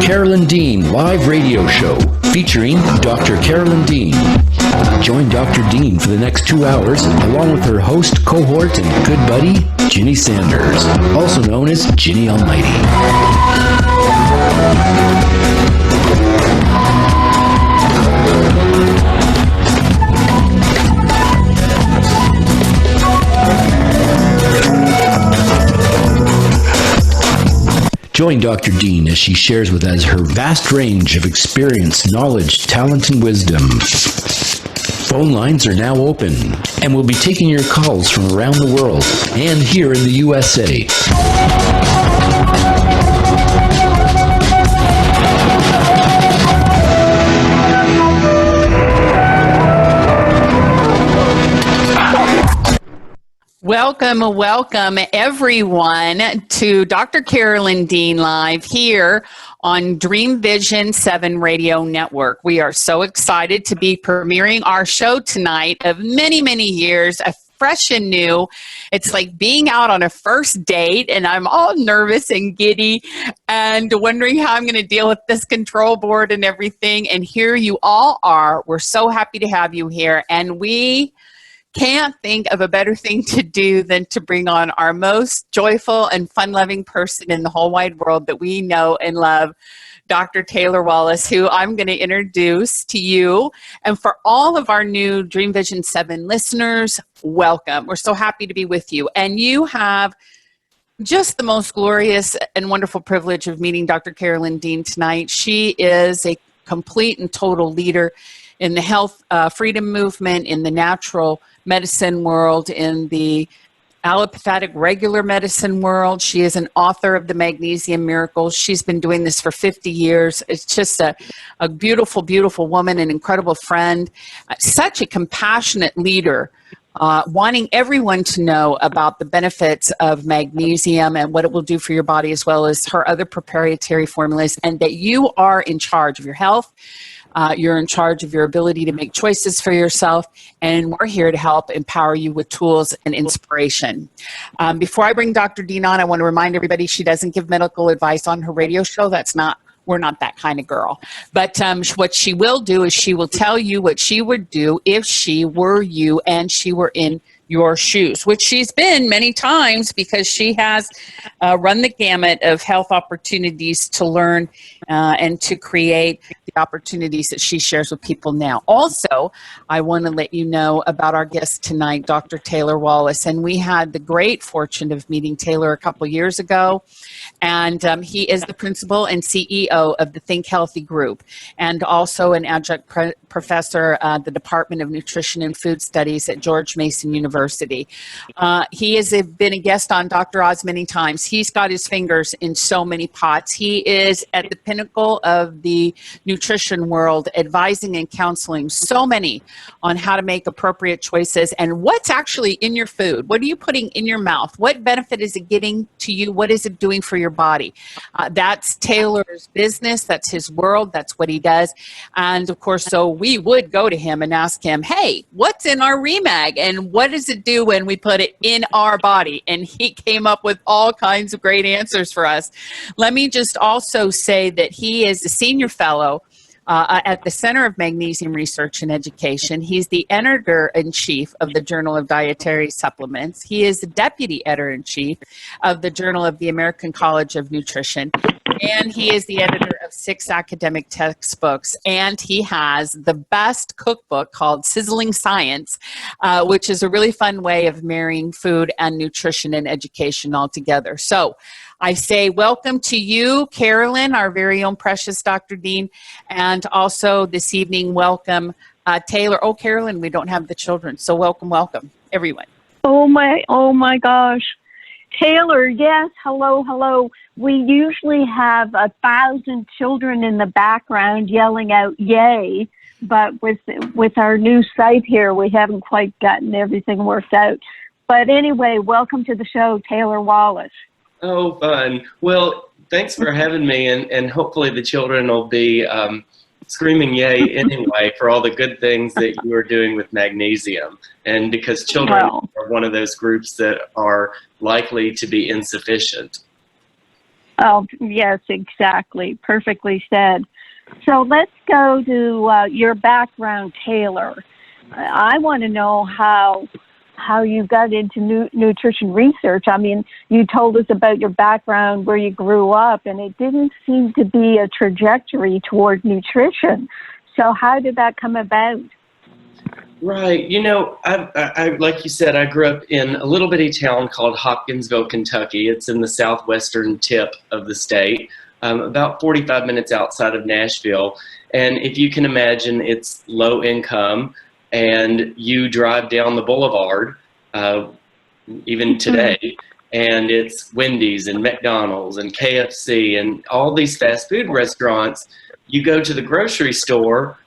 Carolyn Dean live radio show featuring Dr. Carolyn Dean. Join Dr. Dean for the next 2 hours along with her host, cohort, and good buddy, Ginny Sanders, also known as Ginny Almighty. Join Dr. Dean as she shares with us her vast range of experience, knowledge, talent, and wisdom. Phone lines are now open, and we'll be taking your calls from around the world and here in the USA. Welcome everyone to Dr. Carolyn Dean Live here on Dream Vision 7 Radio Network. We are so excited to be premiering our show tonight of many, many years, fresh and new. It's like being out on a first date, and I'm all nervous and giddy and wondering how I'm going to deal with this control board and everything. And here you all are. We're so happy to have you here, and we can't think of a better thing to do than to bring on our most joyful and fun-loving person in the whole wide world that we know and love, Dr. Taylor Wallace, who I'm going to introduce to you. And for all of our new Dream Vision 7 listeners, welcome. We're so happy to be with you. And you have just the most glorious and wonderful privilege of meeting Dr. Carolyn Dean tonight. She is a complete and total leader in the health freedom movement, in the natural medicine world, in the allopathic regular medicine world. She is an author of the Magnesium Miracles. She's been doing this for 50 years. It's just a beautiful, beautiful woman, an incredible friend, such a compassionate leader, wanting everyone to know about the benefits of magnesium and what it will do for your body, as well as her other proprietary formulas, and that you are in charge of your health. You're in charge of your ability to make choices for yourself, and we're here to help empower you with tools and inspiration. Before I bring Dr. Dean on, I want to remind everybody she doesn't give medical advice on her radio show. We're not that kind of girl. But what she will do is she will tell you what she would do if she were you and she were in your shoes, which she's been many times because she has run the gamut of health opportunities to learn and to create the opportunities that she shares with people now. Also, I want to let you know about our guest tonight, Dr. Taylor Wallace. And we had the great fortune of meeting Taylor a couple years ago. And he is the principal and CEO of the Think Healthy Group, and also an adjunct professor at the Department of Nutrition and Food Studies at George Mason University. He has been a guest on Dr. Oz many times. He's got his fingers in so many pots. He is at the pinnacle of the nutrition world, advising and counseling so many on how to make appropriate choices and what's actually in your food. What are you putting in your mouth? What benefit is it getting to you? What is it doing for your body? That's Taylor's business. That's his world. That's what he does. And of course, so we would go to him and ask him, hey, what's in our ReMag and what does it do when we put it in our body? And he came up with all kinds of great answers for us. Let me just also say that he is a senior fellow at the Center of Magnesium Research and Education. He's the editor-in-chief of the Journal of Dietary Supplements. He is the deputy editor-in-chief of the Journal of the American College of Nutrition. And he is the editor of 6 academic textbooks. And he has the best cookbook called Sizzling Science, which is a really fun way of marrying food and nutrition and education all together. So I say welcome to you, Carolyn, our very own precious Dr. Dean, and also this evening, welcome Taylor. Oh, Carolyn, we don't have the children, so welcome, everyone. Oh my gosh. Taylor, yes, hello. We usually have 1,000 children in the background yelling out, yay, but with our new site here, we haven't quite gotten everything worked out. But anyway, welcome to the show, Taylor Wallace. Oh, fun. Well, thanks for having me, and hopefully the children will be screaming yay anyway for all the good things that you are doing with magnesium. And because children are one of those groups that are likely to be insufficient. Oh, yes, exactly. Perfectly said. So let's go to your background, Taylor. I want to know how you got into nutrition research. I mean, you told us about your background, where you grew up, and it didn't seem to be a trajectory toward nutrition. So how did that come about? Right. I like you said, I grew up in a little bitty town called Hopkinsville, Kentucky. It's in the southwestern tip of the state, about 45 minutes outside of Nashville. And if you can imagine, it's low income, and you drive down the boulevard, even today, and it's Wendy's and McDonald's and KFC and all these fast food restaurants. You go to the grocery store,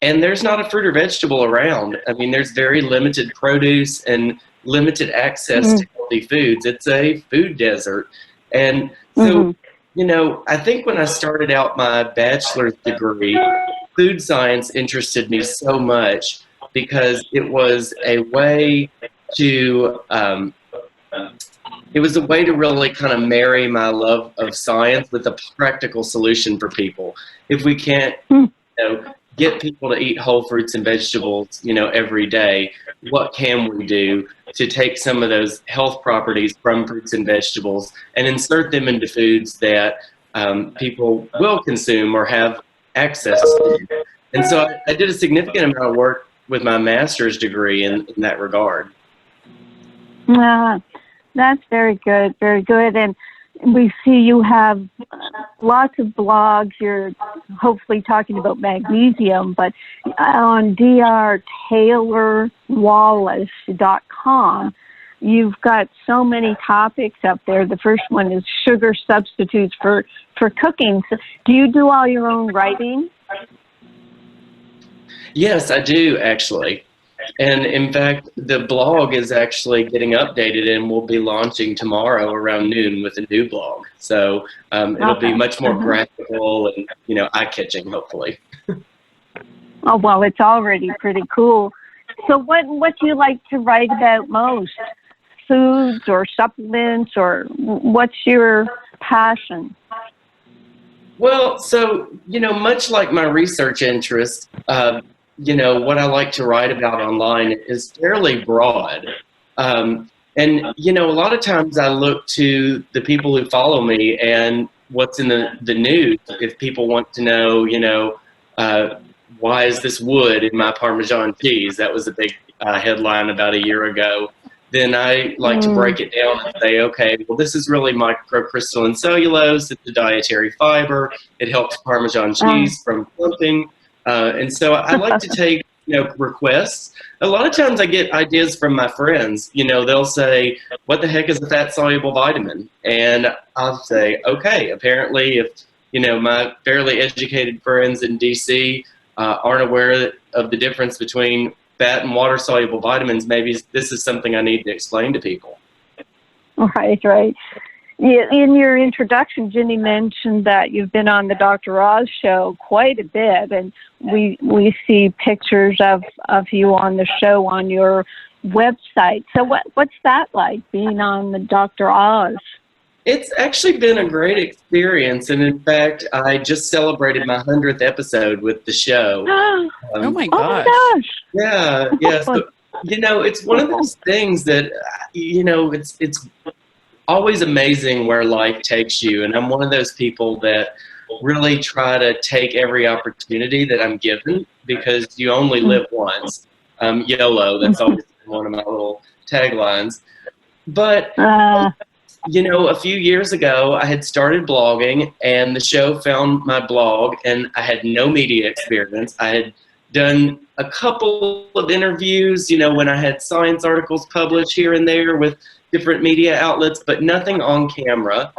and there's not a fruit or vegetable around. I mean, there's very limited produce and limited access to healthy foods. It's a food desert. And so, I think when I started out my bachelor's degree, food science interested me so much because it was a way to really kind of marry my love of science with a practical solution for people. If we can't, get people to eat whole fruits and vegetables, every day, what can we do to take some of those health properties from fruits and vegetables and insert them into foods that people will consume or have access to? And so I did a significant amount of work with my master's degree in that regard. That's very good, very good. And we see you have lots of blogs. You're hopefully talking about magnesium, but on drtaylorwallace.com, you've got so many topics up there. The first one is sugar substitutes for cooking. So do you do all your own writing? Yes, I do, actually. And in fact, the blog is actually getting updated and will be launching tomorrow around noon with a new blog. So it'll be much more graphical and, eye-catching, hopefully. Oh, well, it's already pretty cool. So what do you like to write about most? Foods or supplements, or what's your passion? Well, so, much like my research interest, what I like to write about online is fairly broad. And, a lot of times I look to the people who follow me and what's in the news. If people want to know, why is this wood in my Parmesan cheese? That was a big headline about a year ago. Then I like to break it down and say, okay, well, this is really microcrystalline cellulose. It's a dietary fiber. It helps Parmesan cheese from clumping. And so I like to take, requests. A lot of times I get ideas from my friends. They'll say, what the heck is a fat-soluble vitamin? And I'll say, okay, apparently if, my fairly educated friends in D.C. Aren't aware of the difference between fat and water-soluble vitamins, maybe this is something I need to explain to people. Right. Yeah, in your introduction, Ginny mentioned that you've been on the Dr. Oz show quite a bit, and we see pictures of you on the show on your website. So what's that like, being on the Dr. Oz? It's actually been a great experience, and in fact, I just celebrated my 100th episode with the show. Oh my gosh! Yeah. So, it's one of those things that it's always amazing where life takes you, and I'm one of those people that really try to take every opportunity that I'm given, because you only live once. YOLO, that's always been one of my little taglines. But a few years ago, I had started blogging, and the show found my blog, and I had no media experience. I had done a couple of interviews, when I had science articles published here and there with different media outlets, but nothing on camera.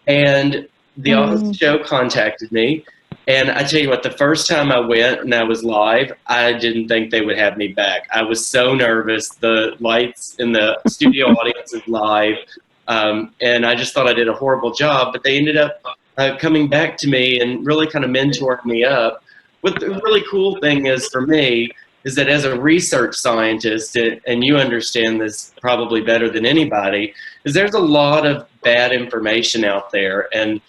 And the Oz show contacted me. And I tell you what, the first time I went and I was live, I didn't think they would have me back. I was so nervous. The lights in the studio audience is live. And I just thought I did a horrible job, but they ended up coming back to me and really kind of mentoring me up. What the really cool thing is for me is that as a research scientist, and you understand this probably better than anybody, is there's a lot of bad information out there, and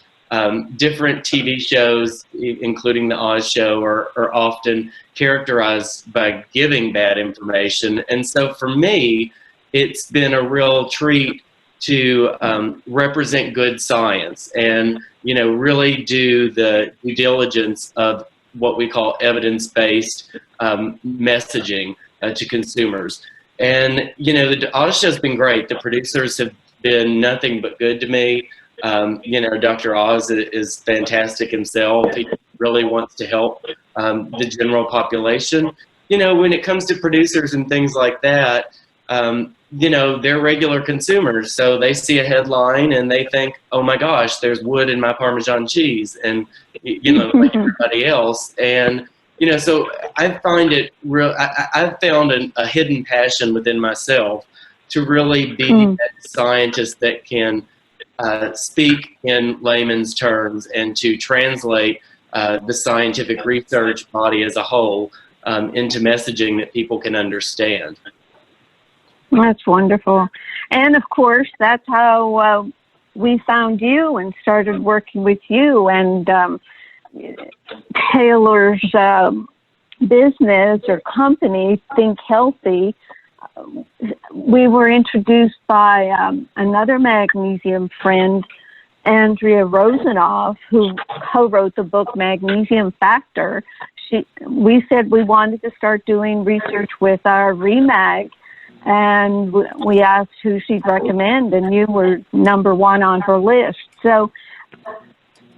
different TV shows, including the Oz show, are often characterized by giving bad information. And so for me, it's been a real treat to represent good science and, really do the due diligence of what we call evidence-based messaging to consumers. And, the Oz show's been great. The producers have been nothing but good to me. Dr. Oz is fantastic himself. He really wants to help the general population. When it comes to producers and things like that, they're regular consumers. So they see a headline and they think, oh my gosh, there's wood in my Parmesan cheese, and, like everybody else. And, so I find it real, I've found a hidden passion within myself to really be that scientist that can speak in layman's terms and to translate the scientific research body as a whole into messaging that people can understand. That's wonderful. And of course, that's how we found you and started working with you. And Taylor's business or company, Think Healthy, we were introduced by another magnesium friend, Andrea Rosenoff, who co-wrote the book Magnesium Factor. We said we wanted to start doing research with our ReMag, and we asked who she'd recommend, and you were number one on her list. So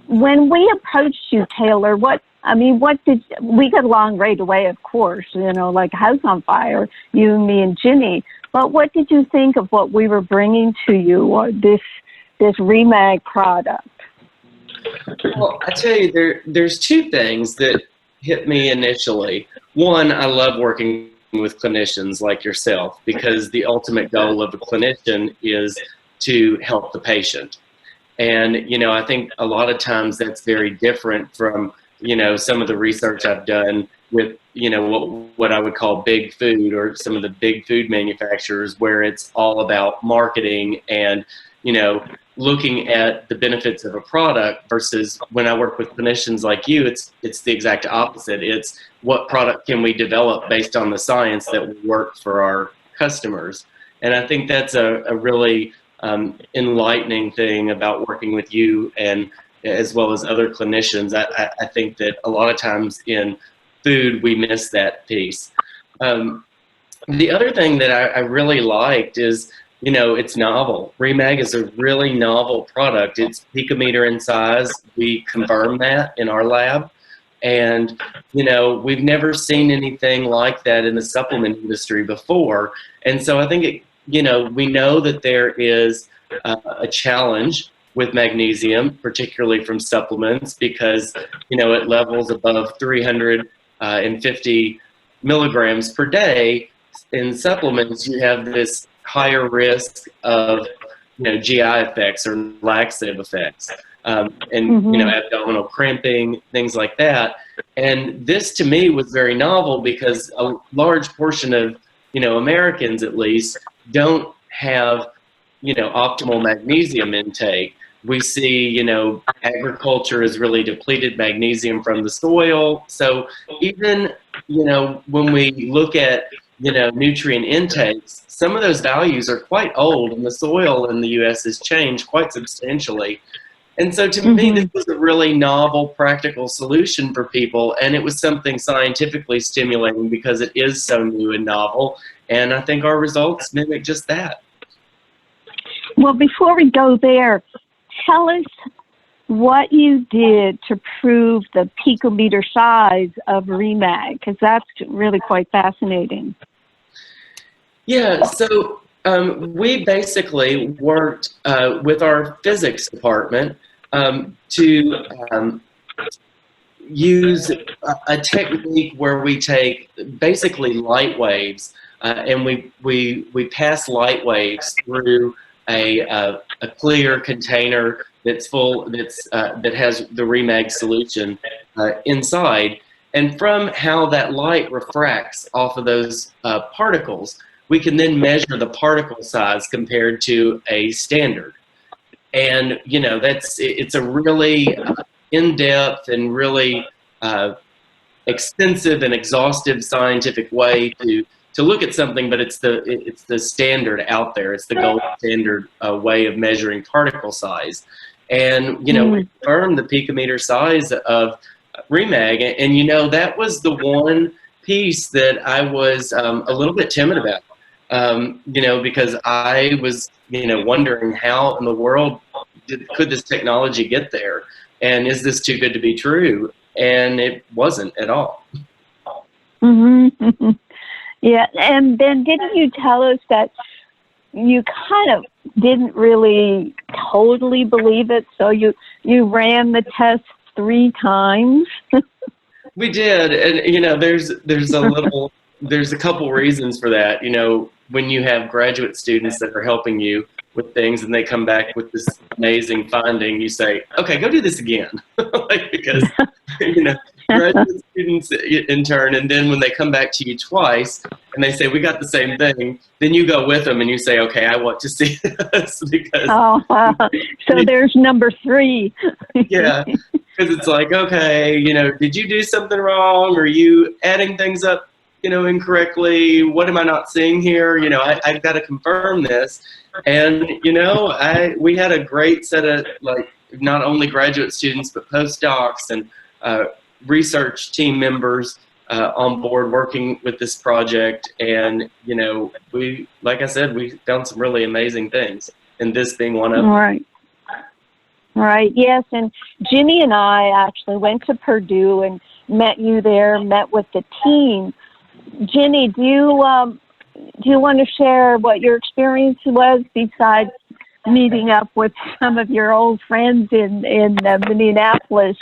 when we approached you, Taylor, we got along right away, of course, like a house on fire, you, me, and Ginny. But what did you think of what we were bringing to you, or this ReMag product? Well, I tell you, there's two things that hit me initially. One, I love working with clinicians like yourself, because the ultimate goal of a clinician is to help the patient. And, I think a lot of times that's very different from, some of the research I've done with, what I would call big food, or some of the big food manufacturers, where it's all about marketing and, looking at the benefits of a product, versus when I work with clinicians like you, it's the exact opposite. It's what product can we develop based on the science that will work for our customers. And I think that's a really enlightening thing about working with you, and as well as other clinicians. I think that a lot of times in food, we miss that piece. The other thing that I really liked is, it's novel. ReMag is a really novel product. It's picometer in size. We confirm that in our lab. And, we've never seen anything like that in the supplement industry before. And so I think, we know that there is a challenge with magnesium, particularly from supplements, because, at levels above 350 milligrams per day in supplements, you have this higher risk of, GI effects or laxative effects, and, abdominal cramping, things like that. And this to me was very novel, because a large portion of, Americans at least don't have, optimal magnesium intake. We see, agriculture has really depleted magnesium from the soil. So even, when we look at, nutrient intakes, some of those values are quite old, and the soil in the U.S. has changed quite substantially. And so to me, this was a really novel, practical solution for people, and it was something scientifically stimulating because it is so new and novel, and I think our results mimic just that. Well, before we go there, tell us what you did to prove the picometer size of ReMag, because that's really quite fascinating. Yeah, so we basically worked with our physics department to use a technique where we take basically light waves and we pass light waves through a clear container that's full, that has the ReMag solution inside. And from how that light refracts off of those particles, we can then measure the particle size compared to a standard. And, you know, it's a really in-depth and really extensive and exhaustive scientific way to look at something, but it's the standard out there. It's the gold standard way of measuring particle size. And, you know, we confirmed the picometer size of ReMag, and you know, that was the one piece that I was a little bit timid about, you know, because I was, you know, wondering how in the world could this technology get there, and is this too good to be true? And it wasn't at all. Mm-hmm. Yeah, and then didn't you tell us that you kind of didn't really totally believe it, so you ran the test 3 times? We did, and you know, there's a couple reasons for that. You know, when you have graduate students that are helping you with things and they come back with this amazing finding, you say, okay, go do this again. Like, because, you know, graduate students in turn, and then when they come back to you twice and they say, we got the same thing, then you go with them and you say, okay, I want to see this, because so there's number 3. Yeah, because it's like, okay, you know, did you do something wrong? Are you adding things up, you know, incorrectly? What am I not seeing here? You know, I've got to confirm this. And, you know, we had a great set of, like, not only graduate students, but postdocs and research team members on board working with this project. And, you know, like I said, we found some really amazing things, and this being one of them. Right. Yes. And Ginny and I actually went to Purdue and met you there, met with the team. Ginny, do you want to share what your experience was besides meeting up with some of your old friends in Minneapolis?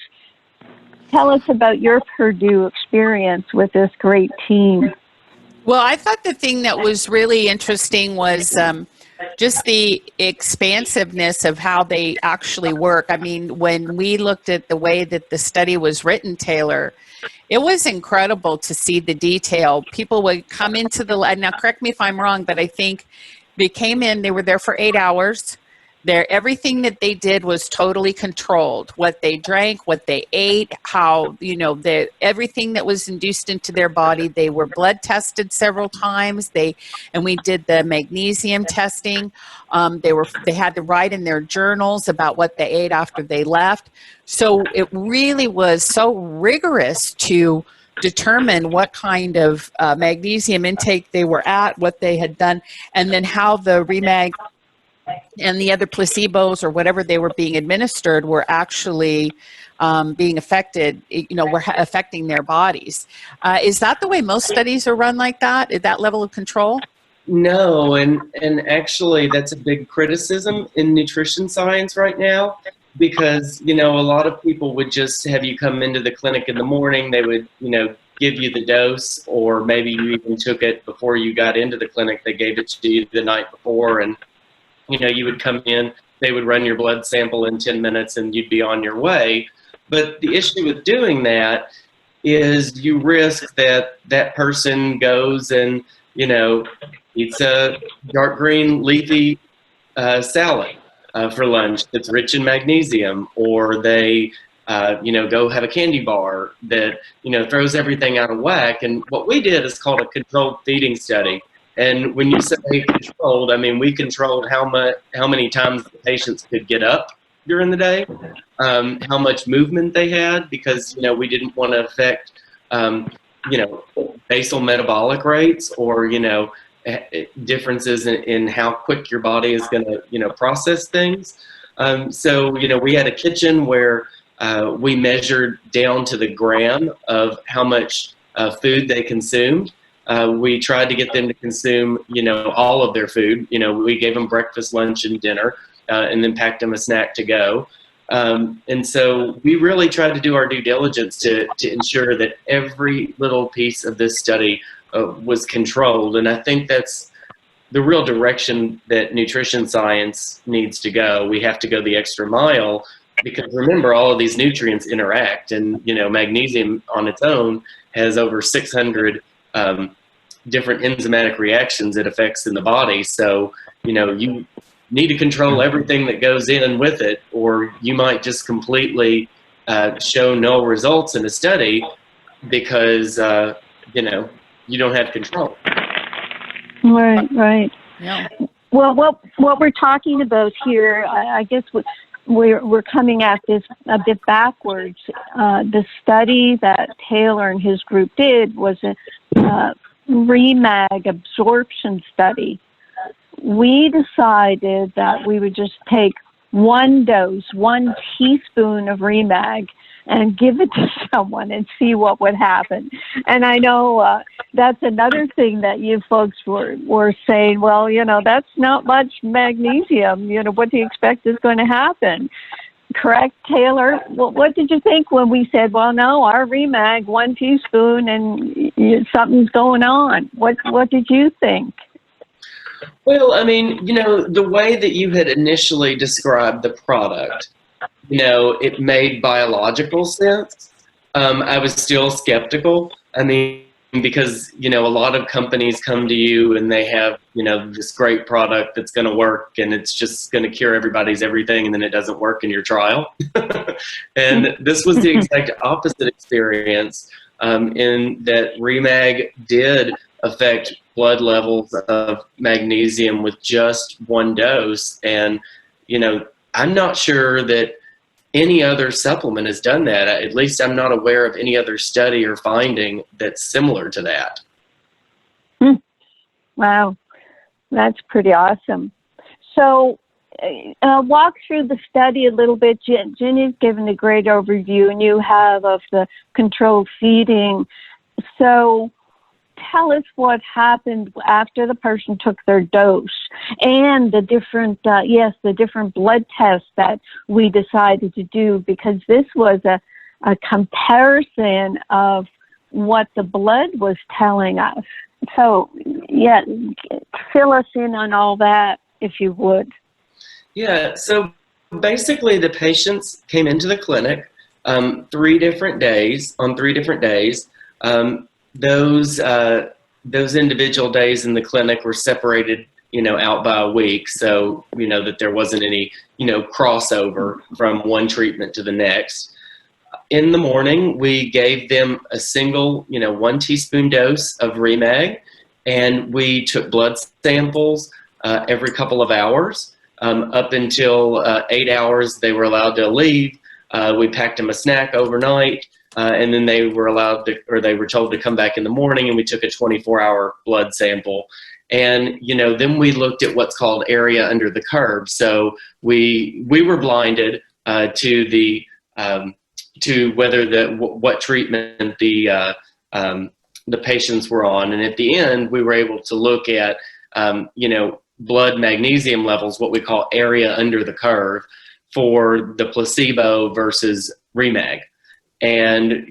Tell us about your Purdue experience with this great team. Well, I thought the thing that was really interesting was just the expansiveness of how they actually work. I mean, when we looked at the way that the study was written, Taylor, it was incredible to see the detail. People would come into the lab. Now, correct me if I'm wrong, but I think they came in, they were there for 8 hours. Everything that they did was totally controlled. What they drank, what they ate, how, you know, everything that was induced into their body. They were blood tested several times. And we did the magnesium testing. They had to write in their journals about what they ate after they left. So it really was so rigorous to determine what kind of magnesium intake they were at, what they had done, and then how the ReMag and the other placebos or whatever they were being administered were actually being affected, you know, were affecting their bodies. Is that the way most studies are run like that? Is that level of control? No, and actually that's a big criticism in nutrition science right now, because, you know, a lot of people would just have you come into the clinic in the morning. They would, you know, give you the dose, or maybe you even took it before you got into the clinic. They gave it to you the night before, and you know, you would come in, they would run your blood sample in 10 minutes and you'd be on your way. But the issue with doing that is you risk that person goes and, you know, eats a dark green leafy salad for lunch that's rich in magnesium, or they, you know, go have a candy bar that, you know, throws everything out of whack. And what we did is called a controlled feeding study. And when you say controlled, I mean, we controlled how many times the patients could get up during the day, how much movement they had, because, you know, we didn't want to affect, you know, basal metabolic rates, or, you know, differences in how quick your body is going to, you know, process things. So, you know, we had a kitchen where we measured down to the gram of how much food they consumed. We tried to get them to consume, you know, all of their food. You know, we gave them breakfast, lunch, and dinner, and then packed them a snack to go. And so we really tried to do our due diligence to ensure that every little piece of this study was controlled. And I think that's the real direction that nutrition science needs to go. We have to go the extra mile because remember, all of these nutrients interact, and magnesium on its own has over 600 different enzymatic reactions it affects in the body. So you need to control everything that goes in with it, or you might just completely show no results in a study because you don't have control. Right. Yeah. Well, what we're talking about here, I guess we're coming at this a bit backwards. The study that Taylor and his group did was a ReMag absorption study. We decided that we would just take one dose, 1 teaspoon of ReMag, and give it to someone and see what would happen. And I know that's another thing that you folks were saying, well, that's not much magnesium. What do you expect is going to happen? Correct, Taylor? Well, what did you think when we said, well, no, our ReMag, 1 teaspoon, and something's going on? What did you think? Well, I mean, the way that you had initially described the product, it made biological sense. I was still skeptical. I mean, because, a lot of companies come to you and they have, this great product that's going to work and it's just going to cure everybody's everything, and then it doesn't work in your trial. And this was the exact opposite experience, in that ReMag did affect blood levels of magnesium with just 1 dose. And, I'm not sure that any other supplement has done that. At least I'm not aware of any other study or finding that's similar to that. Wow, that's pretty awesome. So walk through the study a little bit. Ginny's given a great overview, and you have of the controlled feeding. So tell us what happened after the person took their dose, and the different blood tests that we decided to do, because this was a comparison of what the blood was telling us. So, yeah, fill us in on all that, if you would. Yeah, so basically the patients came into the clinic 3 different days, on 3 different days. Those individual days in the clinic were separated, out by a week, so that there wasn't any, crossover from one treatment to the next. In the morning, we gave them a single, 1 teaspoon dose of ReMag, and we took blood samples every couple of hours. Up until 8 hours, they were allowed to leave. We packed them a snack overnight. And then they were told to come back in the morning, and we took a 24-hour blood sample. And, then we looked at what's called area under the curve. So we were blinded to what treatment the patients were on. And at the end, we were able to look at, blood magnesium levels, what we call area under the curve, for the placebo versus ReMag. And,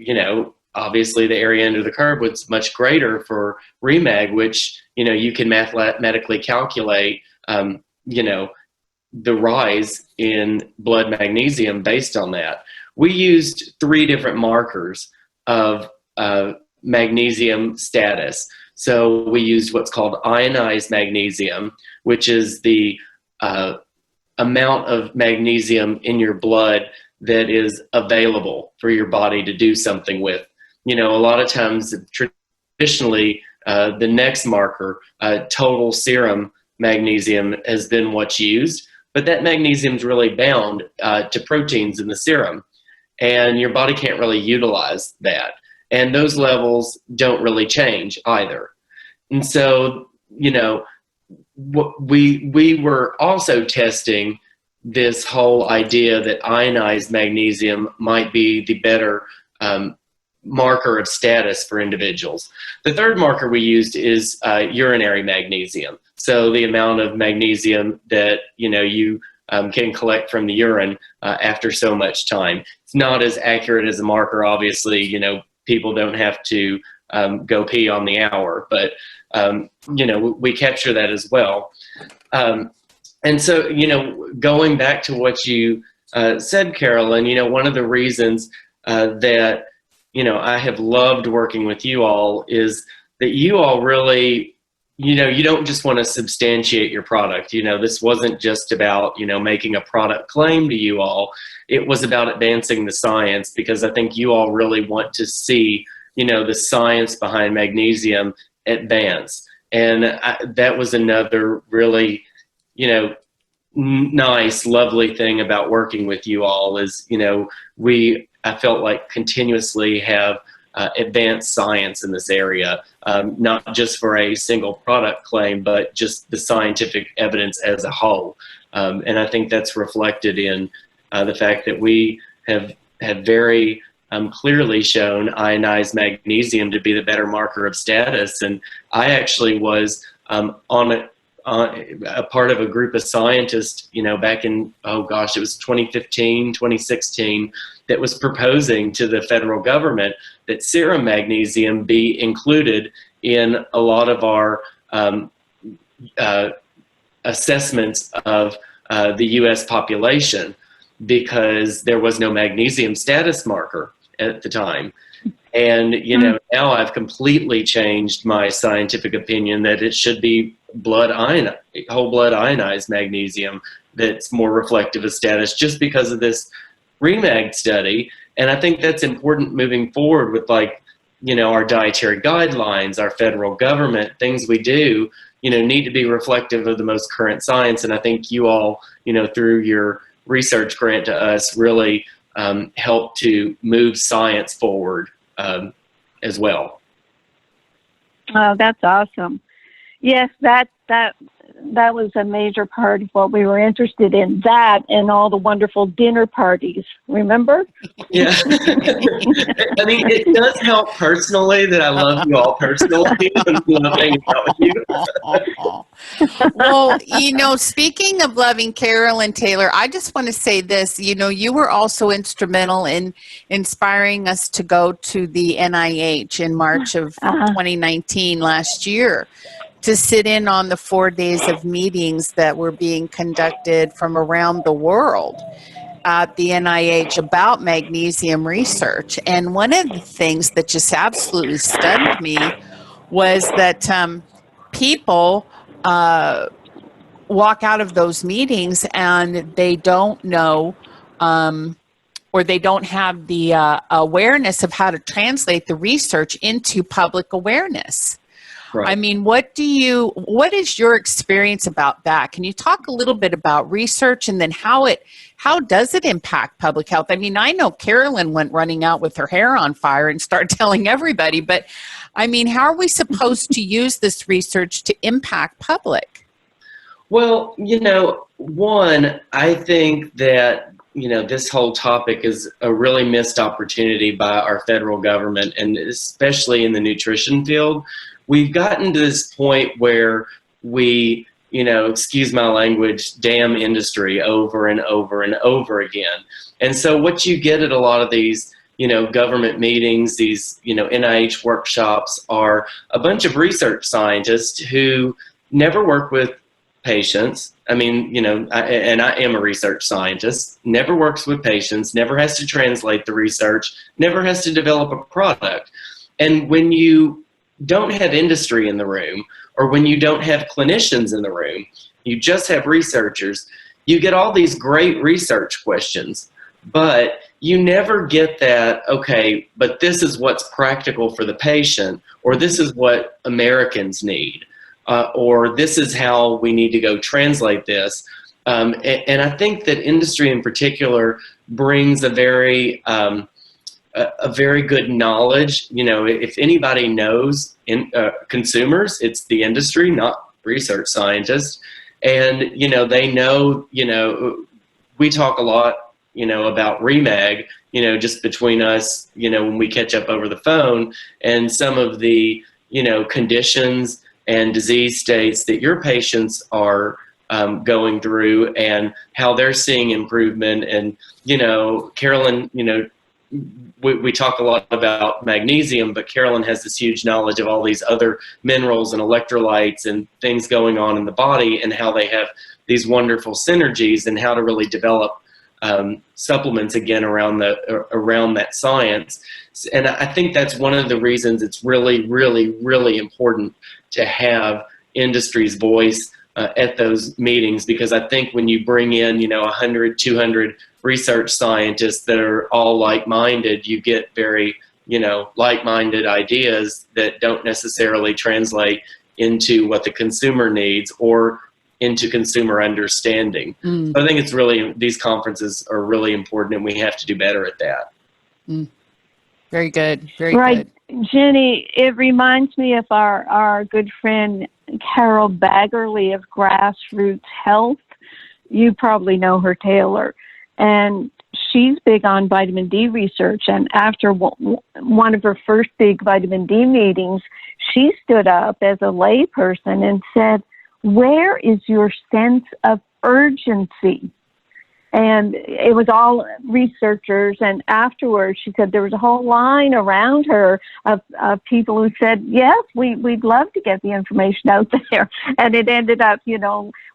obviously the area under the curve was much greater for ReMag, which, you can mathematically calculate, the rise in blood magnesium based on that. We used 3 different markers of magnesium status. So we used what's called ionized magnesium, which is the amount of magnesium in your blood that is available for your body to do something with. A lot of times, traditionally, the next marker, total serum magnesium, has been what's used, but that magnesium is really bound to proteins in the serum, and your body can't really utilize that. And those levels don't really change either. And so, we were also testing this whole idea that ionized magnesium might be the better marker of status for individuals. The third marker we used is urinary magnesium. So the amount of magnesium that you can collect from the urine after so much time. It's not as accurate as a marker, obviously. People don't have to go pee on the hour, but we capture that as well. And so, going back to what you said, Carolyn, one of the reasons that, I have loved working with you all is that you all really, you don't just want to substantiate your product. This wasn't just about, making a product claim to you all. It was about advancing the science, because I think you all really want to see, the science behind magnesium advance. And that was another really, nice, lovely thing about working with you all is, I felt like continuously have advanced science in this area, not just for a single product claim, but just the scientific evidence as a whole. And I think that's reflected in the fact that we have very clearly shown ionized magnesium to be the better marker of status. And I actually was on a part of a group of scientists, back in, it was 2015, 2016, that was proposing to the federal government that serum magnesium be included in a lot of our assessments of the U.S. population, because there was no magnesium status marker at the time. And, now I've completely changed my scientific opinion that it should be whole blood ionized magnesium that's more reflective of status, just because of this ReMag study. And I think that's important moving forward with, our dietary guidelines, our federal government, things we do, need to be reflective of the most current science. And I think you all, through your research grant to us, really help to move science forward as well. Oh, that's awesome. Yes, that was a major part of what we were interested in, that and all the wonderful dinner parties, remember? Yeah. I mean, it does help personally that I love you all personally and love hanging out with you. Well, speaking of loving Carolyn Taylor, I just want to say this. You were also instrumental in inspiring us to go to the NIH in March of 2019 last year, to sit in on the 4 days of meetings that were being conducted from around the world at the NIH about magnesium research. And one of the things that just absolutely stunned me was that people walk out of those meetings and they don't know or they don't have the awareness of how to translate the research into public awareness. Right. I mean, what is your experience about that? Can you talk a little bit about research, and then how does it impact public health? I mean, I know Carolyn went running out with her hair on fire and started telling everybody, but I mean, how are we supposed to use this research to impact public? Well, one, I think that, this whole topic is a really missed opportunity by our federal government, and especially in the nutrition field. We've gotten to this point where we, excuse my language, damn industry over and over and over again. And so what you get at a lot of these, government meetings, these, NIH workshops, are a bunch of research scientists who never work with patients. I mean, I am a research scientist, never works with patients, never has to translate the research, never has to develop a product. And when you don't have industry in the room, or when you don't have clinicians in the room, you just have researchers, you get all these great research questions, but you never get that, okay, but this is what's practical for the patient, or this is what Americans need, or this is how we need to go translate this. And I think that industry in particular brings a very good knowledge. If anybody knows consumers, it's the industry, not research scientists. And, they know, we talk a lot, about ReMag, just between us, when we catch up over the phone, and some of the, conditions and disease states that your patients are going through, and how they're seeing improvement. And, Carolyn, we talk a lot about magnesium, but Carolyn has this huge knowledge of all these other minerals and electrolytes and things going on in the body, and how they have these wonderful synergies, and how to really develop supplements again around that science. And I think that's one of the reasons it's really, really, really important to have industry's voice at those meetings, because I think when you bring in, 100, 200 research scientists that are all like-minded, you get very, like-minded ideas that don't necessarily translate into what the consumer needs or into consumer understanding. So I think these conferences are really important, and we have to do better at that. Very good. Very right. good. Jenny, it reminds me of our good friend Carol Baggerly of Grassroots Health. You probably know her, Taylor. And she's big on vitamin D research. And after one of her first big vitamin D meetings, she stood up as a layperson and said, "Where is your sense of urgency?" And it was all researchers. And afterwards, she said there was a whole line around her of people who said, yes, we'd love to get the information out there. And it ended up,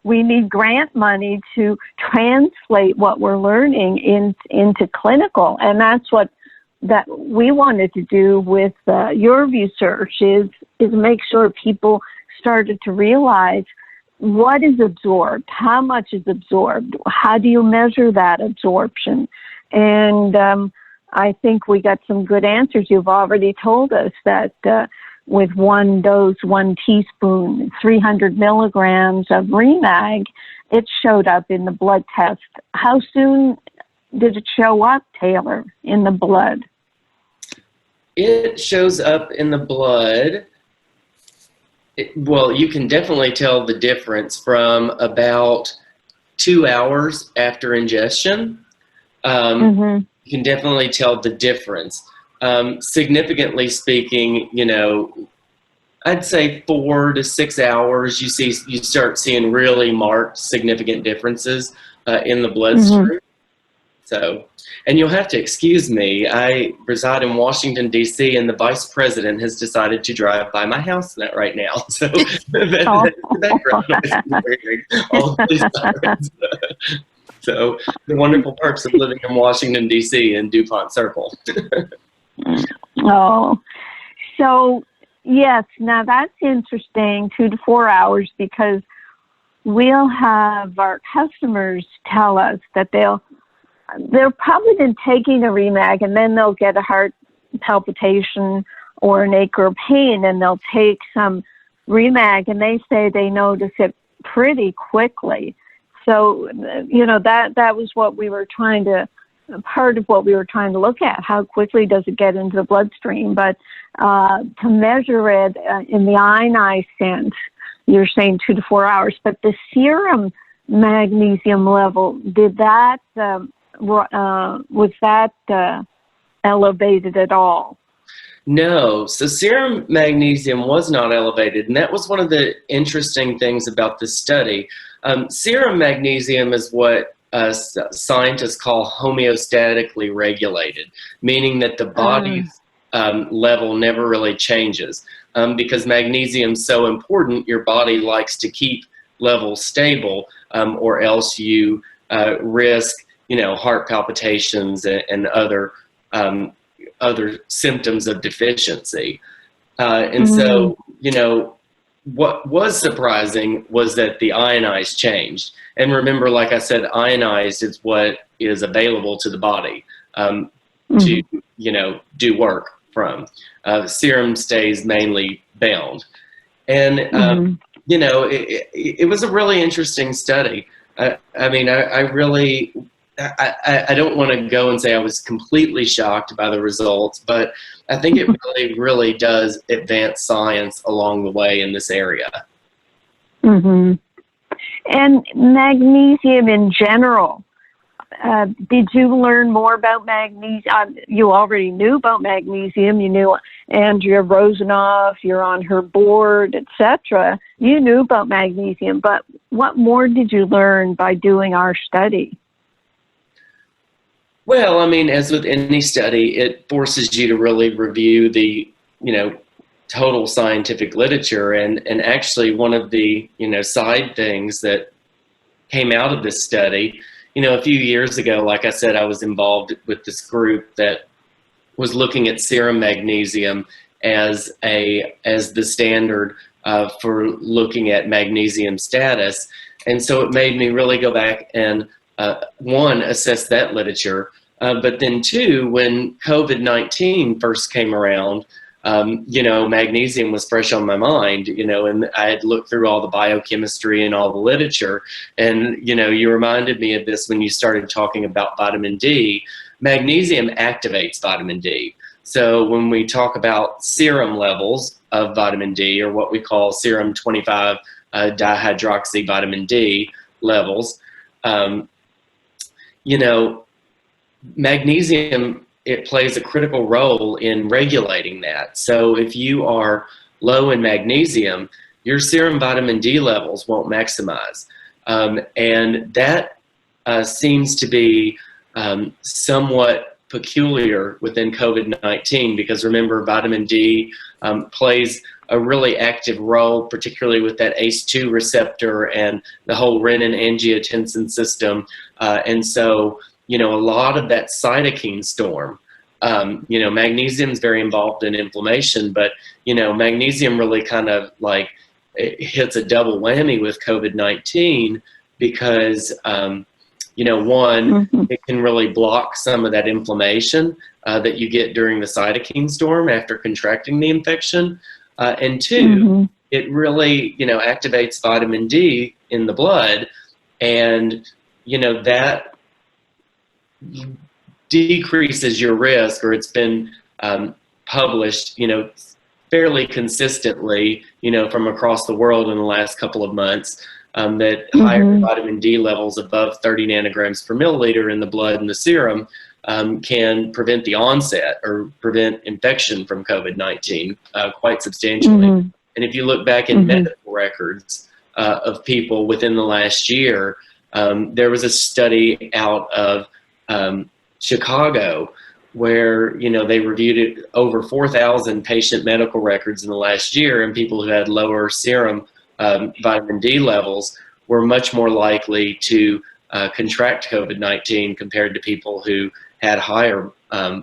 we need grant money to translate what we're learning into clinical. And that's what that we wanted to do with your research is make sure people started to realize what is absorbed, how much is absorbed, how do you measure that absorption? And I think we got some good answers. You've already told us that with one dose, 1 teaspoon, 300 milligrams of ReMag, it showed up in the blood test. How soon did it show up, Taylor, in the blood? It shows up in the blood. Well, you can definitely tell the difference from about 2 hours after ingestion. You can definitely tell the difference. Significantly speaking, I'd say 4 to 6 hours, you start seeing really marked, significant differences in the bloodstream. So, and you'll have to excuse me, I reside in Washington, D.C., and the vice president has decided to drive by my house right now. So that's the background noise all these sirens. So the wonderful perks of living in Washington, D.C. in DuPont Circle. So yes, now that's interesting, 2 to 4 hours, because we'll have our customers tell us that they'll probably been taking a ReMag, and then they'll get a heart palpitation or an ache or pain, and they'll take some ReMag, and they say they notice it pretty quickly. So, that was what we were part of what we were trying to look at. How quickly does it get into the bloodstream? But to measure it in the ionized sense, you're saying 2 to 4 hours. But the serum magnesium level, did that... was that elevated at all? No. So serum magnesium was not elevated, and that was one of the interesting things about this study. Serum magnesium is what scientists call homeostatically regulated, meaning that the body's level never really changes. Because magnesium is so important, your body likes to keep levels stable, or else you risk heart palpitations and other symptoms of deficiency. And so, what was surprising was that the ionized changed. And remember, like I said, ionized is what is available to the body to, do work from. Serum stays mainly bound. And, it was a really interesting study. I don't want to go and say I was completely shocked by the results, but I think it really, really does advance science along the way in this area. And magnesium in general, did you learn more about magnesium? You already knew about magnesium. You knew Andrea Rosenoff, you're on her board, etc. You knew about magnesium, but what more did you learn by doing our study? Well, as with any study, it forces you to really review the, total scientific literature. And actually one of the, side things that came out of this study a few years ago, like I said, I was involved with this group that was looking at serum magnesium as the standard for looking at magnesium status. And so it made me really go back and, one, assess that literature, but then two, when COVID-19 first came around, magnesium was fresh on my mind, and I had looked through all the biochemistry and all the literature. And, you reminded me of this when you started talking about vitamin D. Magnesium activates vitamin D. So when we talk about serum levels of vitamin D, or what we call serum 25 dihydroxy vitamin D levels, magnesium, it plays a critical role in regulating that. So if you are low in magnesium, your serum vitamin D levels won't maximize. And that seems to be somewhat peculiar within COVID-19, because remember, vitamin D plays a really active role, particularly with that ACE2 receptor and the whole renin-angiotensin system. And so, a lot of that cytokine storm, magnesium is very involved in inflammation, but, magnesium really kind of like it hits a double whammy with COVID-19 because, one, it can really block some of that inflammation that you get during the cytokine storm after contracting the infection. And two, it really, activates vitamin D in the blood, and, that decreases your risk, or it's been published, fairly consistently, from across the world in the last couple of months, that higher vitamin D levels above 30 nanograms per milliliter in the blood and the serum can prevent the onset or prevent infection from COVID-19 quite substantially. And if you look back in medical records of people within the last year, there was a study out of Chicago where, they reviewed over 4,000 patient medical records in the last year, and people who had lower serum vitamin D levels were much more likely to contract COVID-19 compared to people who had higher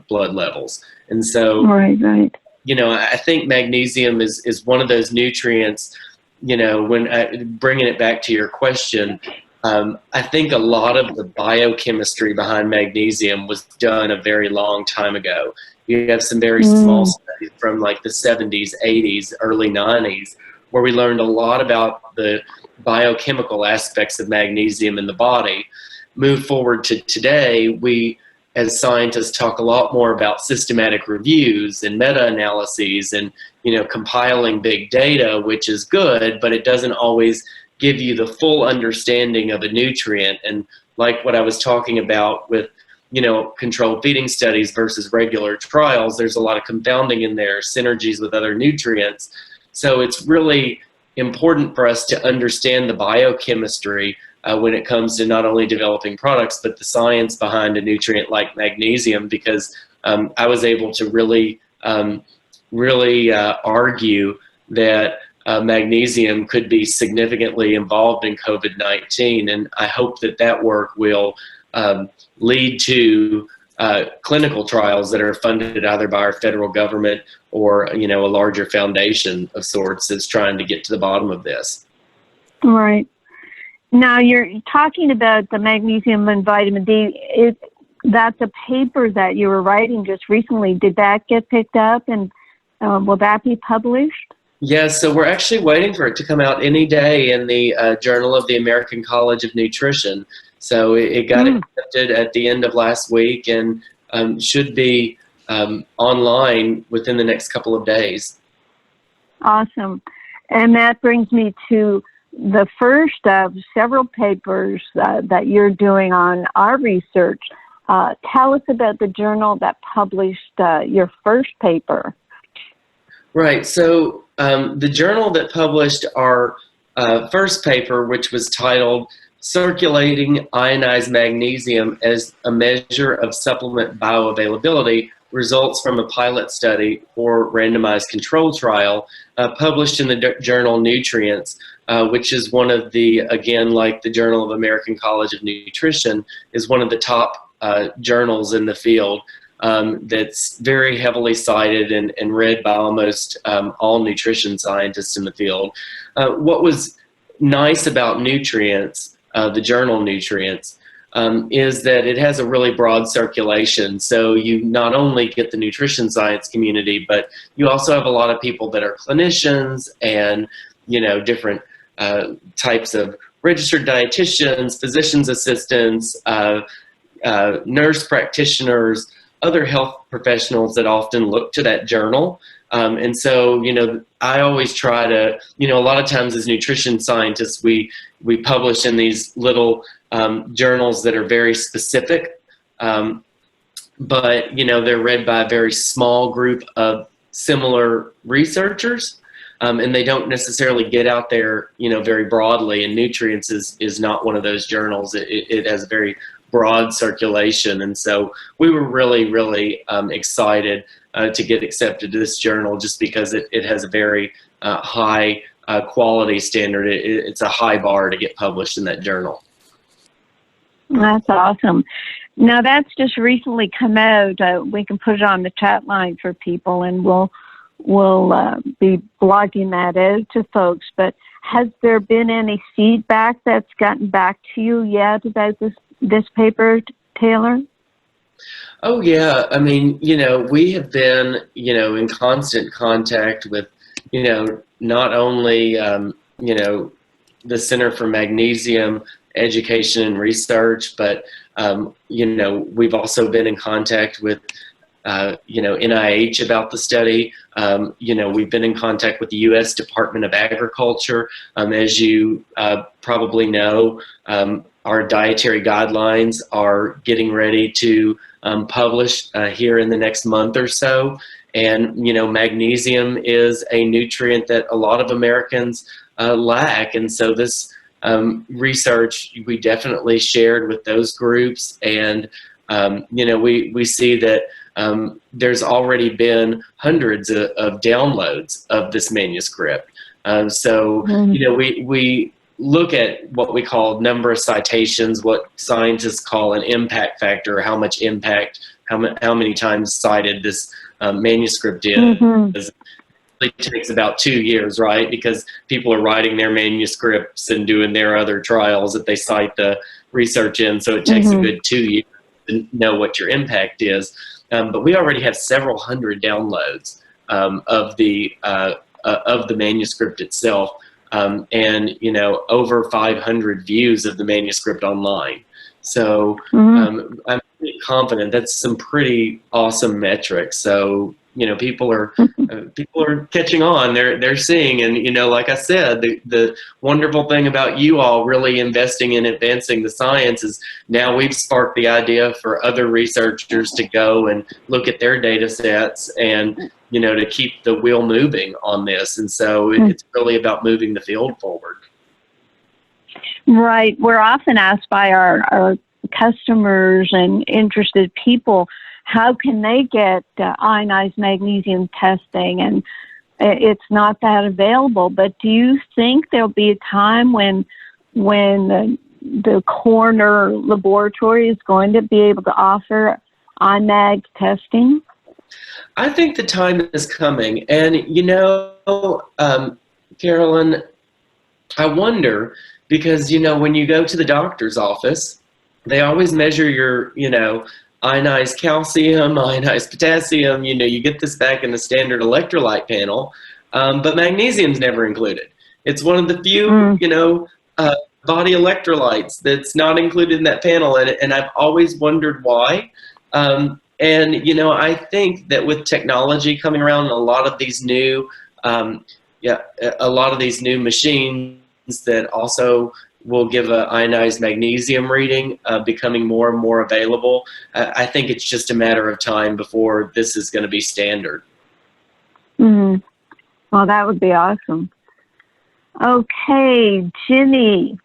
blood levels. And so, right. I think magnesium is one of those nutrients, when bringing it back to your question, I think a lot of the biochemistry behind magnesium was done a very long time ago. You have some very small studies from like the 70s, 80s, early 90s, where we learned a lot about the biochemical aspects of magnesium in the body. Move forward to today, we as scientists talk a lot more about systematic reviews and meta-analyses and, compiling big data, which is good, but it doesn't always give you the full understanding of a nutrient. And like what I was talking about with, controlled feeding studies versus regular trials, there's a lot of confounding in there, synergies with other nutrients. So it's really important for us to understand the biochemistry when it comes to not only developing products, but the science behind a nutrient like magnesium, because I was able to really argue that magnesium could be significantly involved in COVID-19. And I hope that work will lead to clinical trials that are funded either by our federal government or, a larger foundation of sorts that's trying to get to the bottom of this. Right. Now, you're talking about the magnesium and vitamin D. That's a paper that you were writing just recently. Did that get picked up, and will that be published? Yeah, so we're actually waiting for it to come out any day in the Journal of the American College of Nutrition. So it got accepted at the end of last week and should be online within the next couple of days. Awesome. And that brings me to the first of several papers that you're doing on our research. Tell us about the journal that published your first paper. Right. So the journal that published our first paper, which was titled Circulating Ionized Magnesium as a Measure of Supplement Bioavailability, results from a pilot study or randomized control trial published in the journal Nutrients, which is one of the, again, like the Journal of American College of Nutrition, is one of the top journals in the field. That's very heavily cited and read by almost all nutrition scientists in the field. What was nice about Nutrients, the journal Nutrients, is that it has a really broad circulation. So you not only get the nutrition science community, but you also have a lot of people that are clinicians and, different types of registered dietitians, physician's assistants, nurse practitioners, other health professionals that often look to that journal. And so, I always try to, a lot of times as nutrition scientists, we publish in these little journals that are very specific, but, they're read by a very small group of similar researchers, and they don't necessarily get out there, very broadly. And Nutrients is not one of those journals. It has a very broad circulation, and so we were really, really excited to get accepted to this journal, just because it has a very high quality standard. It's a high bar to get published in that journal. That's awesome. Now that's just recently come out. We can put it on the chat line for people, and we'll be blogging that out to folks. But has there been any feedback that's gotten back to you yet about this paper, Taylor? Oh yeah, I mean, we have been, in constant contact with, not only, the Center for Magnesium Education and Research, but, we've also been in contact with, NIH about the study. We've been in contact with the U.S. Department of Agriculture. As you probably know, our dietary guidelines are getting ready to publish here in the next month or so. And, magnesium is a nutrient that a lot of Americans lack. And so this research we definitely shared with those groups. And, we see that there's already been hundreds of downloads of this manuscript. So, we look at what we call number of citations, what scientists call an impact factor, how much impact, how many times cited this manuscript is. Mm-hmm. It takes about 2 years, right? Because people are writing their manuscripts and doing their other trials that they cite the research in. So it takes a good 2 years to know what your impact is. But we already have several hundred downloads of the manuscript itself. And, over 500 views of the manuscript online. So I'm pretty confident that's some pretty awesome metrics. So, people are catching on. They're seeing, and, like I said, the wonderful thing about you all really investing in advancing the science is now we've sparked the idea for other researchers to go and look at their data sets and, to keep the wheel moving on this. And so it's really about moving the field forward. Right. We're often asked by our customers and interested people, how can they get ionized magnesium testing? And it's not that available. But do you think there'll be a time when the corner laboratory is going to be able to offer IMAG testing? I think the time is coming. And, Carolyn, I wonder, because, when you go to the doctor's office, they always measure your, ionized calcium, ionized potassium, you get this back in the standard electrolyte panel, but magnesium's never included. It's one of the few, body electrolytes that's not included in that panel, and I've always wondered why. And, I think that with technology coming around, a lot of these new, machines that also will give an ionized magnesium reading becoming more and more available. I think it's just a matter of time before this is going to be standard. Well, that would be awesome. Okay, Ginny,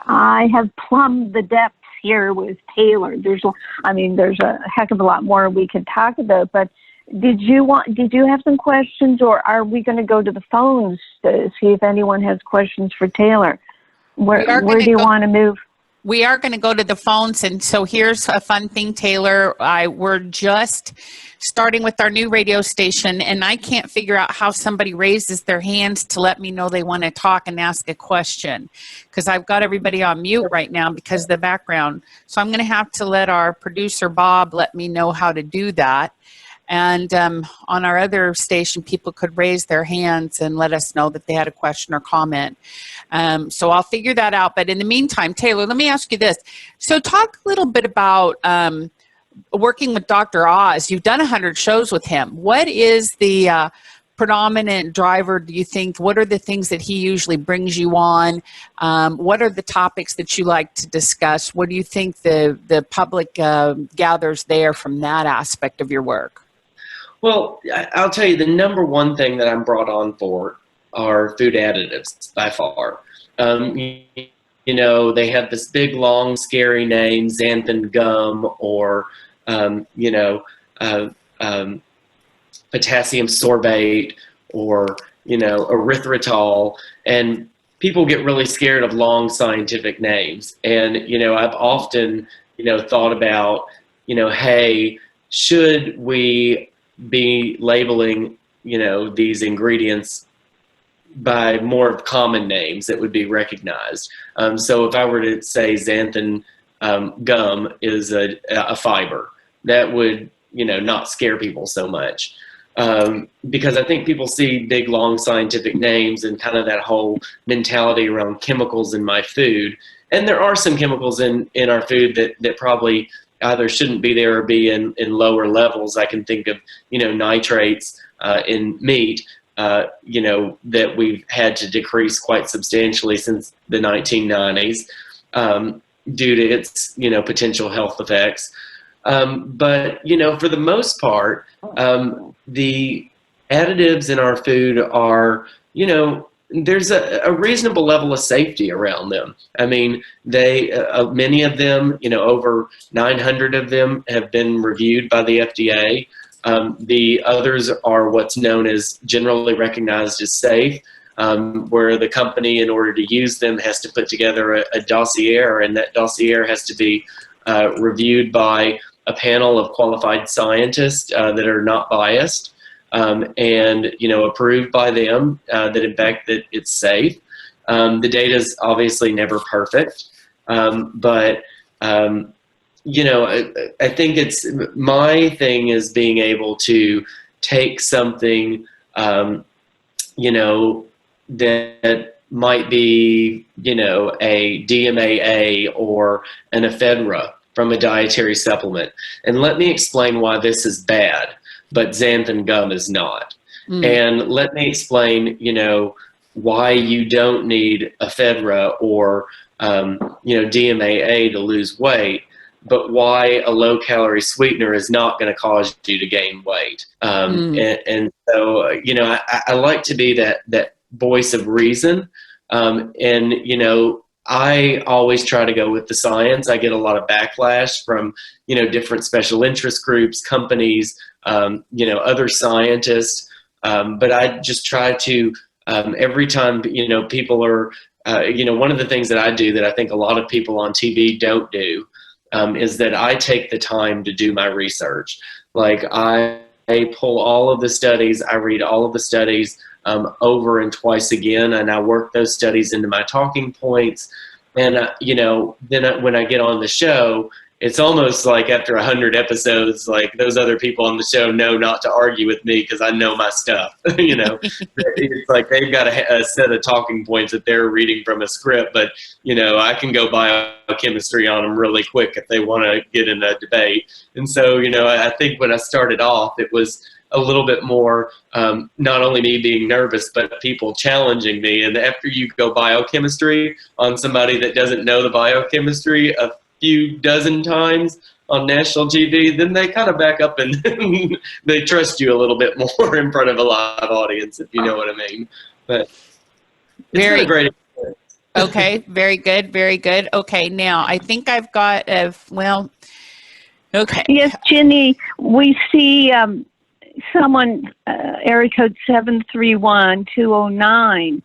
I have plumbed the depths here with Taylor. There's a heck of a lot more we could talk about, but did you have some questions, or are we going to go to the phones to see if anyone has questions for Taylor? Where do you want to move? We are going to go to the phones, and so here's a fun thing, Taylor. We're just starting with our new radio station, and I can't figure out how somebody raises their hands to let me know they want to talk and ask a question, because I've got everybody on mute right now because of the background. So I'm going to have to let our producer, Bob, let me know how to do that. And on our other station, people could raise their hands and let us know that they had a question or comment. So I'll figure that out. But in the meantime, Taylor, let me ask you this. So talk a little bit about working with Dr. Oz. You've done 100 shows with him. What is the predominant driver, do you think? What are the things that he usually brings you on? What are the topics that you like to discuss? What do you think the public gathers there from that aspect of your work? Well, I'll tell you, the number one thing that I'm brought on for are food additives by far. You know, they have this big, long, scary name, xanthan gum, or, potassium sorbate, or, erythritol. And people get really scared of long scientific names. And, I've often, thought about, hey, should we be labeling, these ingredients by more common names that would be recognized? So if I were to say xanthan gum is a fiber, that would, not scare people so much. Because I think people see big, long scientific names and kind of that whole mentality around chemicals in my food. And there are some chemicals in our food that probably either shouldn't be there or be in lower levels. I can think of, nitrates in meat, that we've had to decrease quite substantially since the 1990s due to its, potential health effects. But, for the most part, the additives in our food are, there's a reasonable level of safety around them. I mean, many of them, over 900 of them have been reviewed by the FDA. The others are what's known as generally recognized as safe, where the company, in order to use them, has to put together a dossier, and that dossier has to be reviewed by a panel of qualified scientists that are not biased. And approved by them that in fact that it's safe. The data is obviously never perfect, but I think it's my thing is being able to take something that might be a DMAA or an ephedra from a dietary supplement, and let me explain why this is bad, but xanthan gum is not. And let me explain, why you don't need ephedra or, DMAA to lose weight, but why a low-calorie sweetener is not going to cause you to gain weight. And so, I like to be that voice of reason. I always try to go with the science. I get a lot of backlash from, different special interest groups, companies, other scientists. But I just try to, every time, people are, one of the things that I do that I think a lot of people on TV don't do is that I take the time to do my research. Like I pull all of the studies, I read all of the studies over and twice again, and I work those studies into my talking points. And, then when I get on the show, it's almost like after 100 episodes, like those other people on the show know not to argue with me because I know my stuff. It's like they've got a set of talking points that they're reading from a script, but I can go biochemistry on them really quick if they want to get in a debate. And so I think when I started off, it was a little bit more not only me being nervous, but people challenging me. And after you go biochemistry on somebody that doesn't know the biochemistry a few dozen times on national TV, then they kind of back up and they trust you a little bit more in front of a live audience, if you know what I mean. But it's been a great experience. Okay, very good, very good. Okay, now I think I've got okay. Yes, Ginny, we see someone, area code 731-209,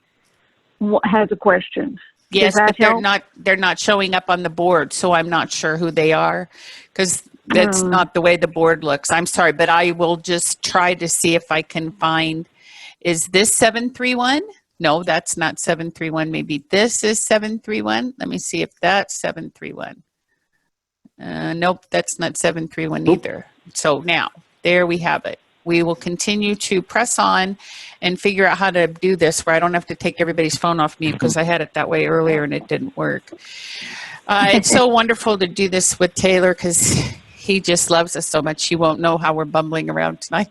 has a question. Yes, Does that but they're not showing up on the board, so I'm not sure who they are because that's not the way the board looks. I'm sorry, but I will just try to see if I can find, is this 731? No, that's not 731. Maybe this is 731. Let me see if that's 731. Nope, that's not 731 either. So now, there we have it. We will continue to press on and figure out how to do this where I don't have to take everybody's phone off mute because I had it that way earlier and it didn't work. It's so wonderful to do this with Taylor because he just loves us so much. He won't know how we're bumbling around tonight.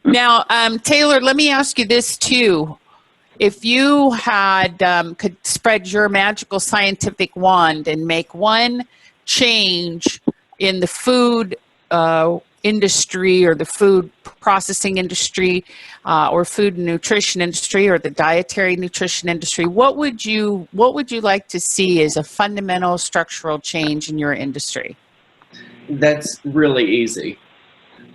Now, Taylor, let me ask you this too. If you had could spread your magical scientific wand and make one change in the food industry or the food processing industry or food and nutrition industry or the dietary nutrition industry, what would you like to see as a fundamental structural change in your industry? That's really easy.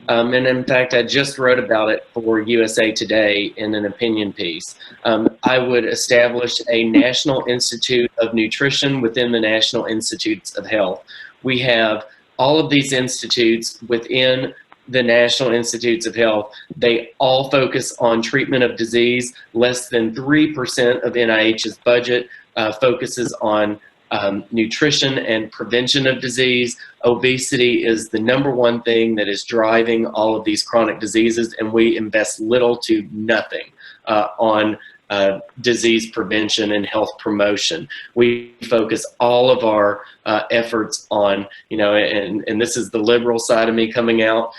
And in fact, I just wrote about it for USA Today in an opinion piece. I would establish a National Institute of Nutrition within the National Institutes of Health. We have all of these institutes within the National Institutes of Health. They all focus on treatment of disease. Less than 3% of NIH's budget focuses on nutrition and prevention of disease. Obesity is the #1 thing that is driving all of these chronic diseases, and we invest little to nothing on disease prevention and health promotion. We focus all of our efforts on, and this is the liberal side of me coming out,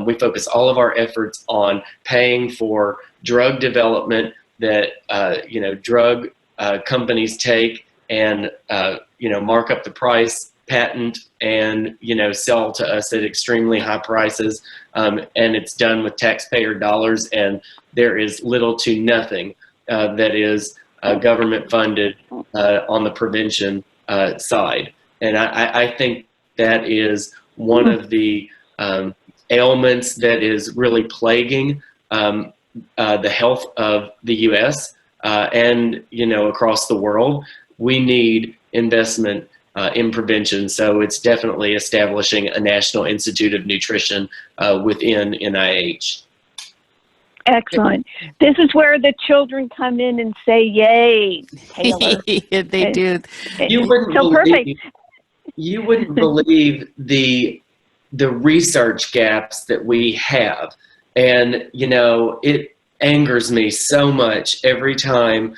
we focus all of our efforts on paying for drug development that, drug companies take and mark up the price, patent, and sell to us at extremely high prices, and it's done with taxpayer dollars, and there is little to nothing that is government funded on the prevention side. And I think that is one of the ailments that is really plaguing the health of the U.S. And across the world. We need investment in prevention, so it's definitely establishing a National Institute of Nutrition within NIH. Excellent. This is where the children come in and say, yay, Taylor. They do. You wouldn't So believe, perfect. You wouldn't believe the research gaps that we have. And, it angers me so much every time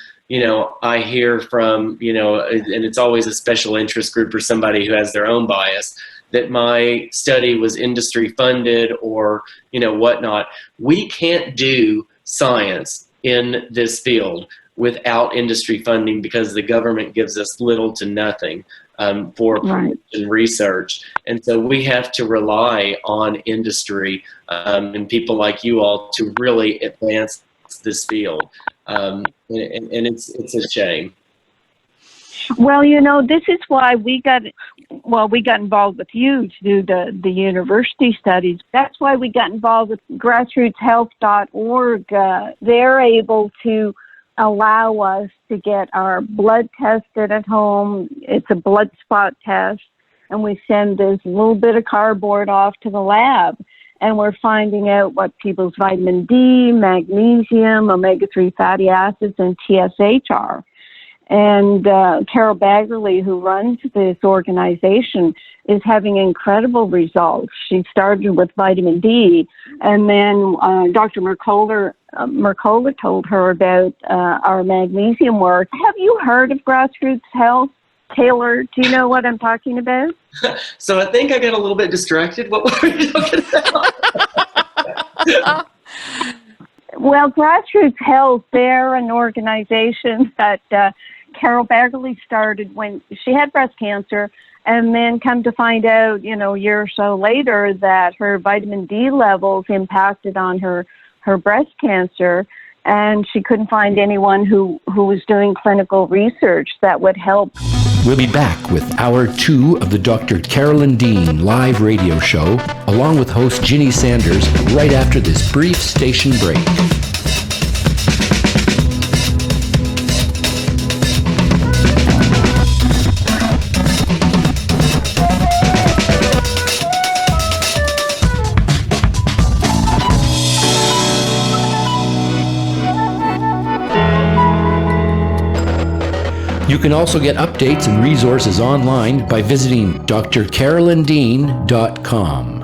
I hear from, and it's always a special interest group or somebody who has their own bias, that my study was industry funded or, whatnot. We can't do science in this field without industry funding because the government gives us little to nothing for prevention research. And so we have to rely on industry and people like you all to really advance this field. And it's a shame. Well, this is why we got involved with you to do the university studies. That's why we got involved with grassrootshealth.org. They're able to allow us to get our blood tested at home. It's a blood spot test, and we send this little bit of cardboard off to the lab. And we're finding out what people's vitamin D, magnesium, omega-3 fatty acids, and TSH are. And Carol Baggerly, who runs this organization, is having incredible results. She started with vitamin D, and then Dr. Mercola told her about our magnesium work. Have you heard of Grassroots Health? Taylor, do you know what I'm talking about? So I think I got a little bit distracted. What were we talking about? Well, Grassroots Health, they're an organization that Carol Baggerly started when she had breast cancer, and then come to find out, a year or so later, that her vitamin D levels impacted on her breast cancer. and she couldn't find anyone who was doing clinical research that would help. We'll be back with Hour 2 of the Dr. Carolyn Dean live radio show, along with host Ginny Sanders, right after this brief station break. You can also get updates and resources online by visiting drcarolyndean.com.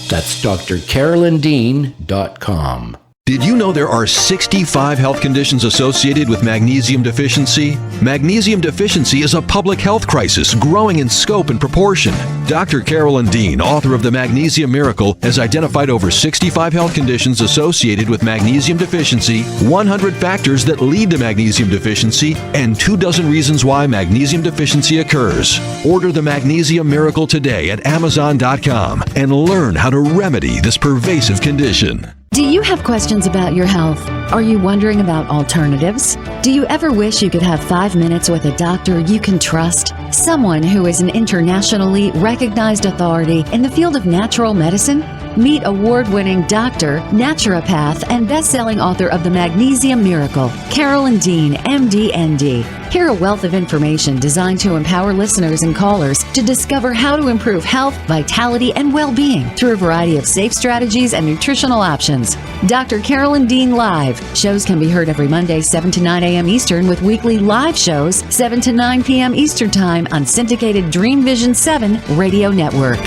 That's drcarolyndean.com. Did you know there are 65 health conditions associated with magnesium deficiency? Magnesium deficiency is a public health crisis growing in scope and proportion. Dr. Carolyn Dean, author of The Magnesium Miracle, has identified over 65 health conditions associated with magnesium deficiency, 100 factors that lead to magnesium deficiency, and 24 reasons why magnesium deficiency occurs. Order The Magnesium Miracle today at Amazon.com and learn how to remedy this pervasive condition. Do you have questions about your health? Are you wondering about alternatives? Do you ever wish you could have 5 minutes with a doctor you can trust? Someone who is an internationally recognized authority in the field of natural medicine? Meet award-winning doctor, naturopath, and best-selling author of The Magnesium Miracle, Carolyn Dean, MD, ND. Hear a wealth of information designed to empower listeners and callers to discover how to improve health, vitality, and well-being through a variety of safe strategies and nutritional options. Dr. Carolyn Dean Live. Shows can be heard every Monday, 7 to 9 a.m. Eastern, with weekly live shows, 7 to 9 p.m. Eastern Time on syndicated Dream Vision 7 radio network.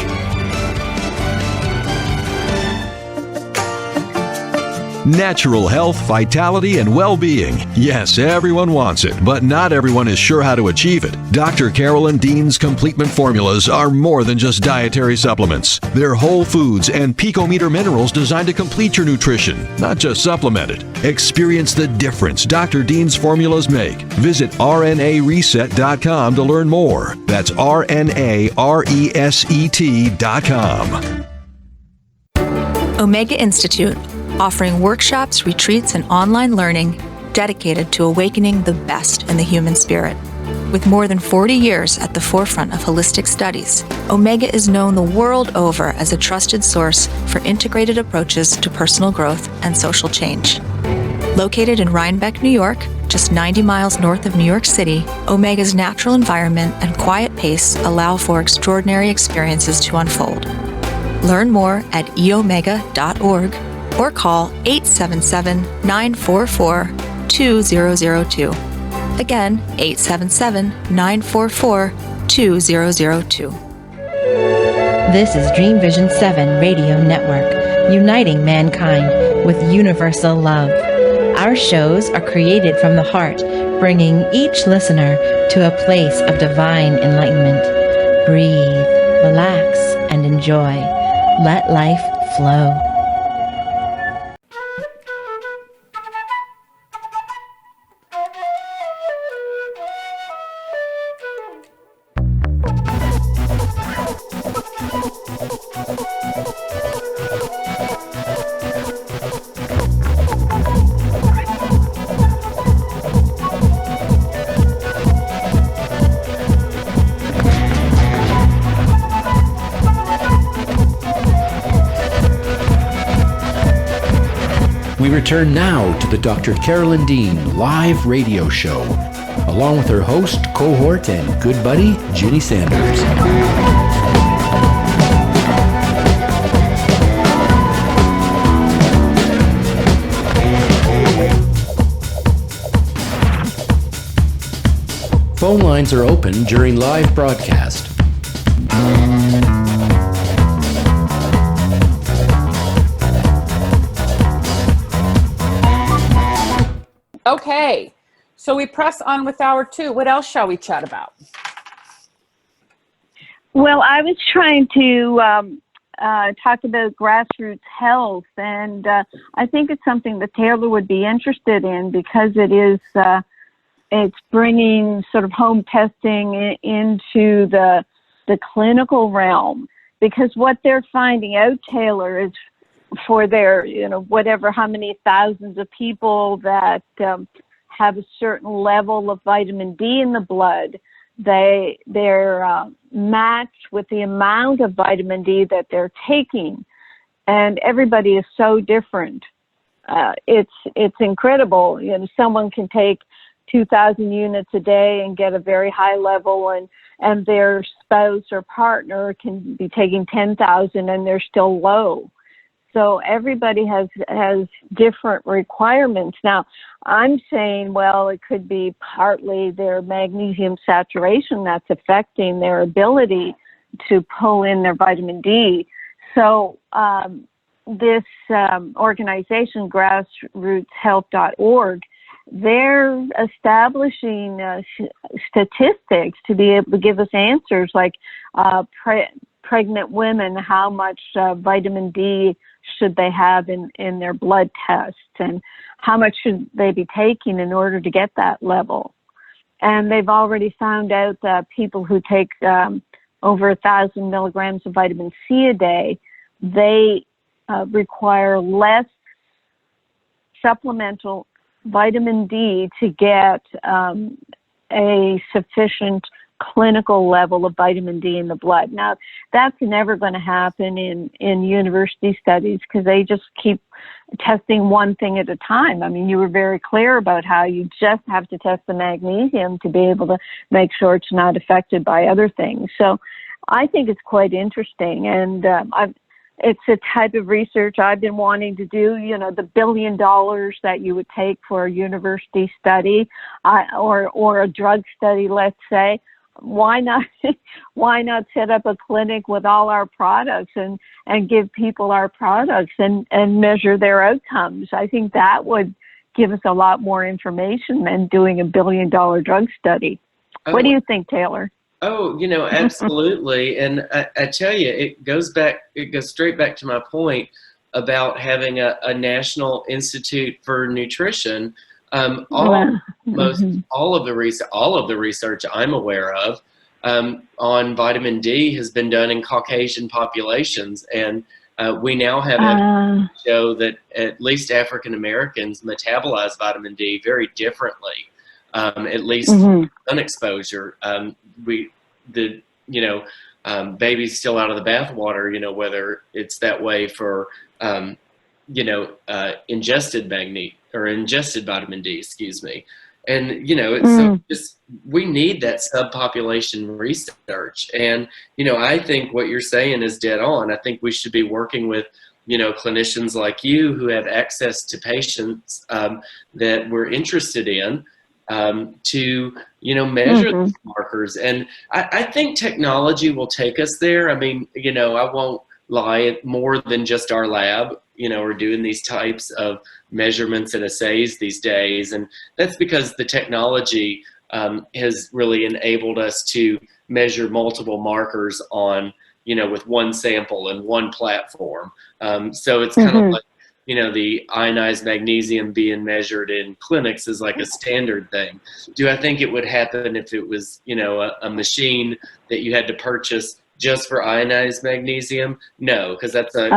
Natural health, vitality, and well-being. Yes, everyone wants it, but not everyone is sure how to achieve it. Dr. Carolyn Dean's Completement Formulas are more than just dietary supplements. They're whole foods and picometer minerals designed to complete your nutrition, not just supplement it. Experience the difference Dr. Dean's formulas make. Visit RNAreset.com to learn more. That's RNARESET.com. Omega Institute, offering workshops, retreats, and online learning dedicated to awakening the best in the human spirit. With more than 40 years at the forefront of holistic studies, Omega is known the world over as a trusted source for integrated approaches to personal growth and social change. Located in Rhinebeck, New York, just 90 miles north of New York City, Omega's natural environment and quiet pace allow for extraordinary experiences to unfold. Learn more at eomega.org or call 877-944-2002. Again, 877-944-2002. This is Dream Vision 7 Radio Network, uniting mankind with universal love. Our shows are created from the heart, bringing each listener to a place of divine enlightenment. Breathe, relax, and enjoy. Let life flow. We return now to the Dr. Carolyn Dean live radio show, along with her host, cohort, and good buddy, Ginny Sanders. Phone lines are open during live broadcast. Okay, so we press on with hour 2. What else shall we chat about? Well, I was trying to talk about grassroots health, and I think it's something that Taylor would be interested in because it is it's bringing sort of home testing into the clinical realm. Because what they're finding out, Taylor, is for their, whatever, how many thousands of people that have a certain level of vitamin D in the blood, they're matched with the amount of vitamin D that they're taking. And everybody is so different. It's incredible. Someone can take 2,000 units a day and get a very high level, and their spouse or partner can be taking 10,000 and they're still low. So everybody has different requirements. Now, I'm saying, well, it could be partly their magnesium saturation that's affecting their ability to pull in their vitamin D. So this organization, grassrootshealth.org, they're establishing statistics to be able to give us answers like pregnant women, how much vitamin D should they have in their blood tests, and how much should they be taking in order to get that level. And they've already found out that people who take over 1,000 milligrams of vitamin C a day, they require less supplemental vitamin D to get a sufficient clinical level of vitamin D in the blood. Now, that's never going to happen in university studies because they just keep testing one thing at a time. I mean, you were very clear about how you just have to test the magnesium to be able to make sure it's not affected by other things. So I think it's quite interesting, and it's a type of research I've been wanting to do, the $1 billion that you would take for a university study or a drug study, let's say. Why not set up a clinic with all our products and give people our products and measure their outcomes? I think that would give us a lot more information than doing a $1 billion drug study. What do you think, Taylor? Oh, absolutely. And I tell you, it goes straight back to my point about having a National Institute for Nutrition. Almost all of the research I'm aware of on vitamin D has been done in Caucasian populations, and we now have evidence to show that at least African Americans metabolize vitamin D very differently, at least sun exposure. Baby's still out of the bathwater, whether it's that way for ingested vitamin D, excuse me. And, it's we need that subpopulation research. And, I think what you're saying is dead on. I think we should be working with, clinicians like you who have access to patients that we're interested in to, measure these markers. And I think technology will take us there. I mean, I won't lie, more than just our lab. We're doing these types of measurements and assays these days. And that's because the technology has really enabled us to measure multiple markers on, with one sample and one platform. So it's kind of like, the ionized magnesium being measured in clinics is like a standard thing. Do I think it would happen if it was, a machine that you had to purchase just for ionized magnesium? No, because that's a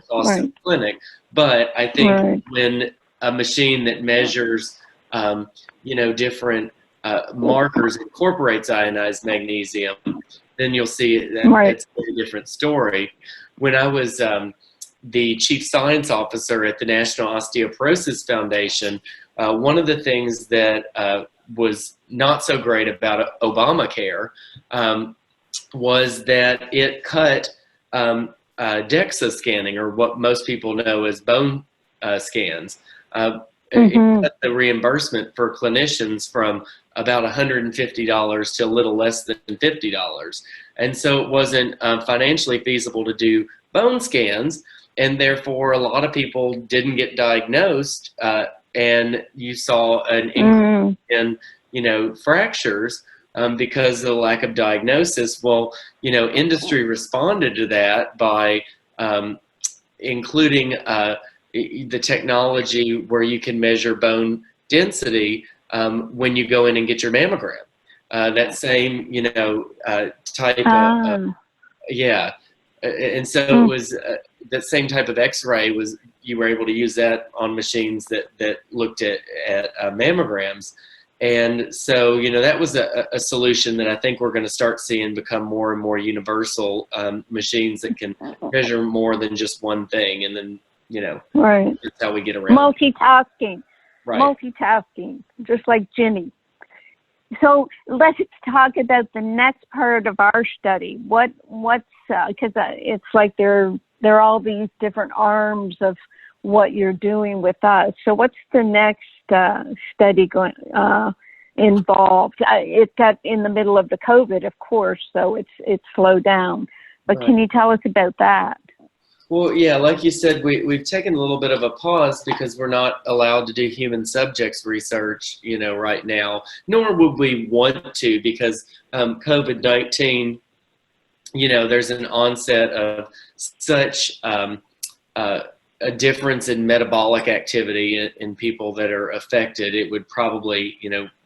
cost of the clinic. But I think when a machine that measures, different markers incorporates ionized magnesium, then you'll see that it's a very different story. When I was the chief science officer at the National Osteoporosis Foundation, one of the things that was not so great about Obamacare was that it cut DEXA scanning, or what most people know as bone scans. It cut the reimbursement for clinicians from about $150 to a little less than $50. And so it wasn't financially feasible to do bone scans, and therefore a lot of people didn't get diagnosed, and you saw an increase in, fractures because of the lack of diagnosis. Well, industry responded to that by including the technology where you can measure bone density when you go in and get your mammogram. That same, type of, and so it was, that same type of X-ray you were able to use that on machines that looked at mammograms. And so, that was a solution that I think we're going to start seeing become more and more universal, machines that can measure more than just one thing. And then, right. that's how we get around. Multitasking. Right. Multitasking, just like Ginny. So let's talk about the next part of our study. What's because it's like there are all these different arms of what you're doing with us. So what's the next study going involved? It got in the middle of the COVID, of course, so it's slowed down. But Right. Can you tell us about that? Well, yeah, like you said, we've taken a little bit of a pause because we're not allowed to do human subjects research, right now, nor would we want to, because COVID-19, there's an onset of such a difference in metabolic activity in people that are affected. It would probably,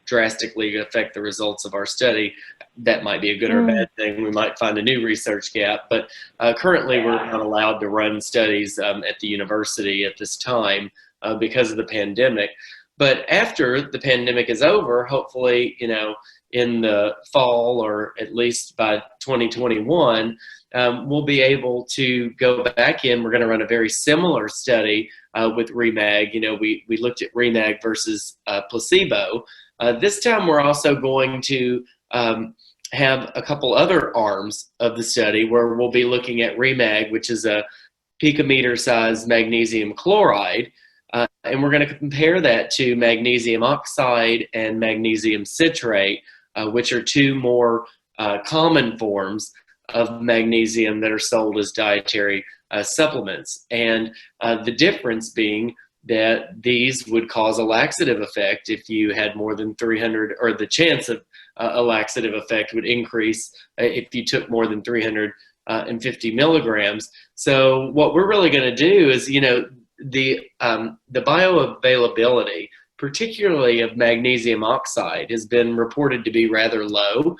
drastically affect the results of our study. That might be a good or a bad thing. We might find a new research gap, but currently we're not allowed to run studies at the university at this time because of the pandemic. But after the pandemic is over, hopefully, in the fall or at least by 2021, we'll be able to go back in. We're going to run a very similar study with ReMag. We looked at ReMag versus placebo. This time we're also going to have a couple other arms of the study where we'll be looking at ReMag, which is a picometer size magnesium chloride, and we're going to compare that to magnesium oxide and magnesium citrate, which are two more common forms of magnesium that are sold as dietary supplements. And the difference being that these would cause a laxative effect if you had more than 300, or the chance of a laxative effect would increase if you took more than 350 milligrams. So what we're really going to do is, the bioavailability, particularly of magnesium oxide, has been reported to be rather low.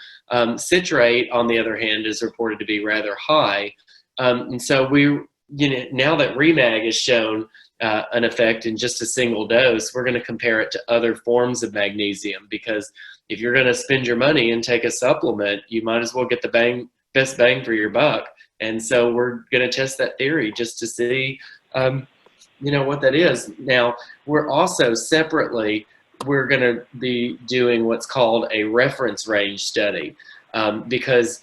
Citrate, on the other hand, is reported to be rather high. And so now that ReMag has shown an effect in just a single dose, we're going to compare it to other forms of magnesium, because if you're going to spend your money and take a supplement, you might as well get the best bang for your buck. And so we're going to test that theory just to see, what that is. Now, we're also separately, we're going to be doing what's called a reference range study, because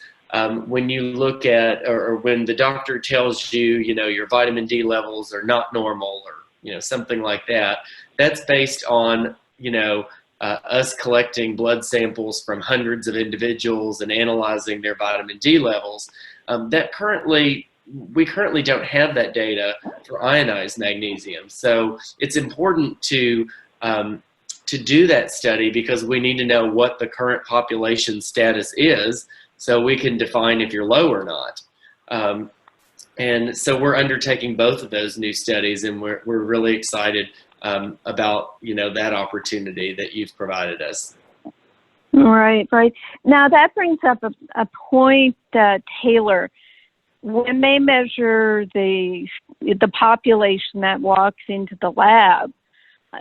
when you look at, or when the doctor tells you, your vitamin D levels are not normal, or, something like that, that's based on, us collecting blood samples from hundreds of individuals and analyzing their vitamin D levels. We currently don't have that data for ionized magnesium. So it's important to do that study, because we need to know what the current population status is, so we can define if you're low or not. And so we're undertaking both of those new studies, and we're really excited about that opportunity that you've provided us. Right. Now that brings up a point, Taylor. When they measure the population that walks into the lab,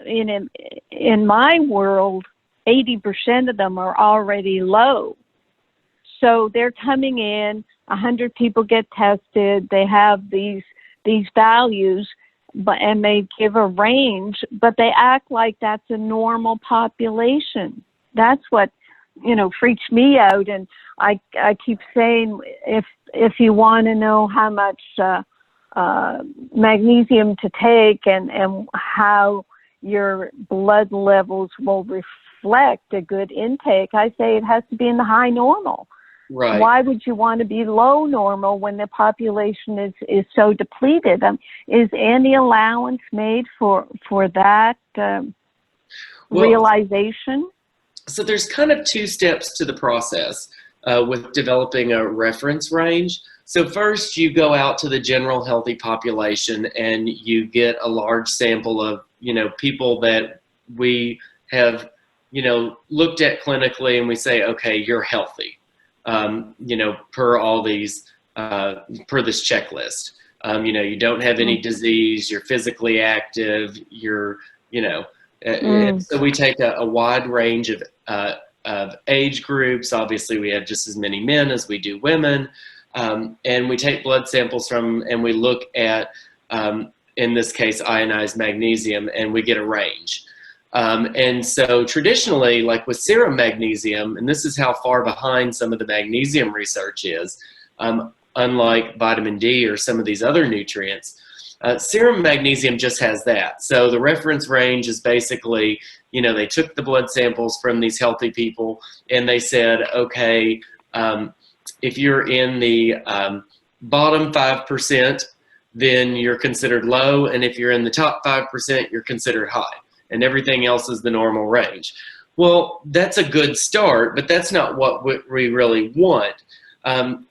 in my world, 80% of them are already low. So they're coming in, 100 people get tested, they have these values, and they give a range, but they act like that's a normal population. That's what, freaks me out. And I keep saying, if you want to know how much magnesium to take and how your blood levels will reflect a good intake, I say it has to be in the high normal. Right. Why would you want to be low normal when the population is so depleted? Is any allowance made for that realization? So there's kind of two steps to the process with developing a reference range. So first, you go out to the general healthy population and you get a large sample of, people that we have, looked at clinically, and we say, okay, you're healthy, per all these, per this checklist. You don't have any disease, you're physically active, and so we take a wide range of age groups. Obviously, we have just as many men as we do women. And we take blood samples and we look at, in this case, ionized magnesium, and we get a range. And so traditionally, like with serum magnesium, and this is how far behind some of the magnesium research is, unlike vitamin D or some of these other nutrients, serum magnesium just has that. So the reference range is basically, they took the blood samples from these healthy people and they said, okay, if you're in the bottom 5%, then you're considered low. And if you're in the top 5%, you're considered high. And everything else is the normal range. Well, that's a good start, but that's not what we really want.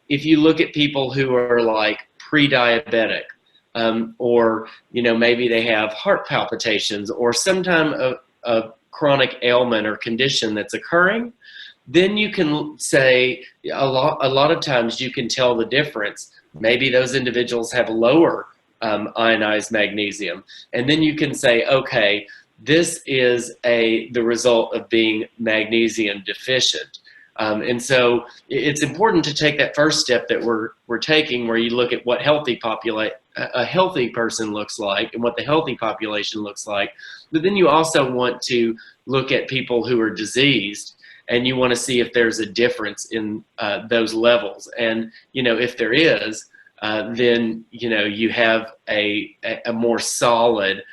If you look at people who are like pre-diabetic, or maybe they have heart palpitations or some kind of chronic ailment or condition that's occurring, then you can say a lot of times you can tell the difference. Maybe those individuals have lower ionized magnesium, and then you can say, okay, this is the result of being magnesium deficient. And so it's important to take that first step that we're taking, where you look at what a healthy person looks like and what the healthy population looks like. But then you also want to look at people who are diseased, and you want to see if there's a difference in those levels. And if there is, then you have a more solid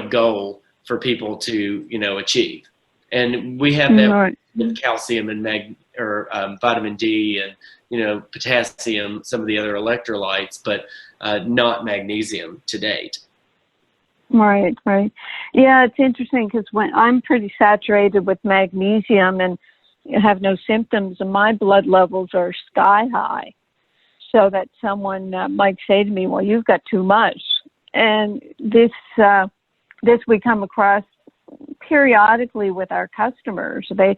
goal for people to achieve. And we have that with calcium and vitamin D and potassium, some of the other electrolytes, but not magnesium to date. Right. Yeah, it's interesting because when I'm pretty saturated with magnesium and have no symptoms, and my blood levels are sky high, so that someone might say to me, "Well, you've got too much." And this we come across periodically with our customers. They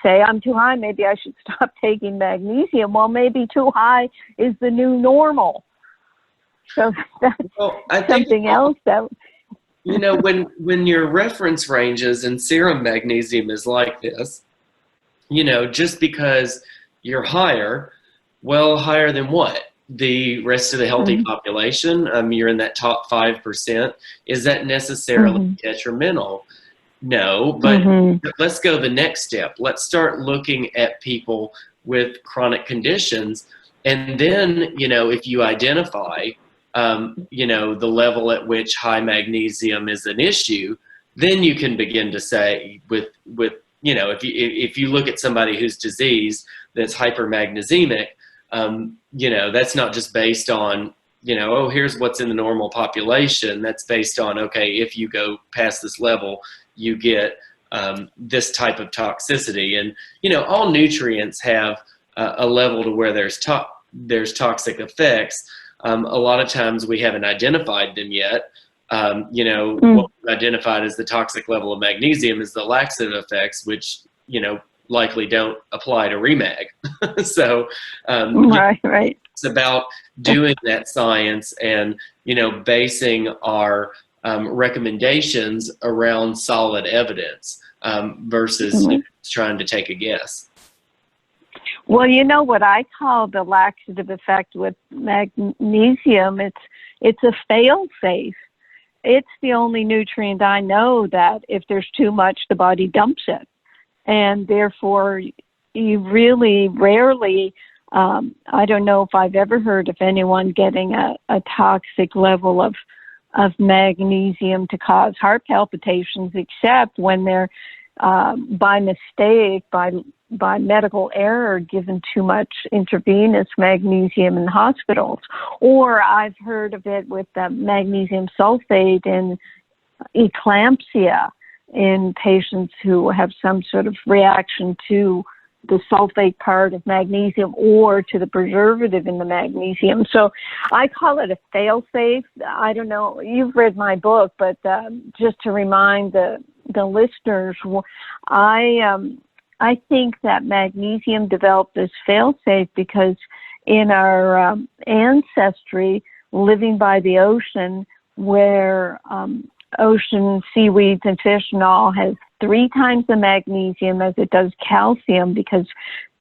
say, "I'm too high. Maybe I should stop taking magnesium." Well, maybe too high is the new normal. So that's something else that... when your reference ranges and serum magnesium is like this, just because you're higher, well, higher than what? The rest of the healthy population? You're in that top 5%. Is that necessarily detrimental? No, but let's go the next step. Let's start looking at people with chronic conditions. And then, if you identify the level at which high magnesium is an issue, then you can begin to say if you look at somebody who's diseased that's hypermagnesiemic, that's not just based on, here's what's in the normal population. That's based on, okay, if you go past this level, you get this type of toxicity. And, all nutrients have a level to where there's toxic effects. A lot of times we haven't identified them yet. What we've identified as the toxic level of magnesium is the laxative effects, which, likely don't apply to ReMag. So right. It's about doing that science and, basing our recommendations around solid evidence versus trying to take a guess. Well, what I call the laxative effect with magnesium, it's a fail-safe. It's the only nutrient I know that if there's too much, the body dumps it. And therefore, you really rarely, I don't know if I've ever heard of anyone getting a toxic level of magnesium to cause heart palpitations, except when they're by mistake, by medical error, given too much intravenous magnesium in hospitals. Or I've heard of it with magnesium sulfate in eclampsia in patients who have some sort of reaction to the sulfate part of magnesium or to the preservative in the magnesium. So I call it a fail-safe. I don't know, you've read my book, but just to remind the listeners, I think that magnesium developed this fail-safe because in our ancestry living by the ocean, where ocean seaweeds and fish and all has 3 times the magnesium as it does calcium, because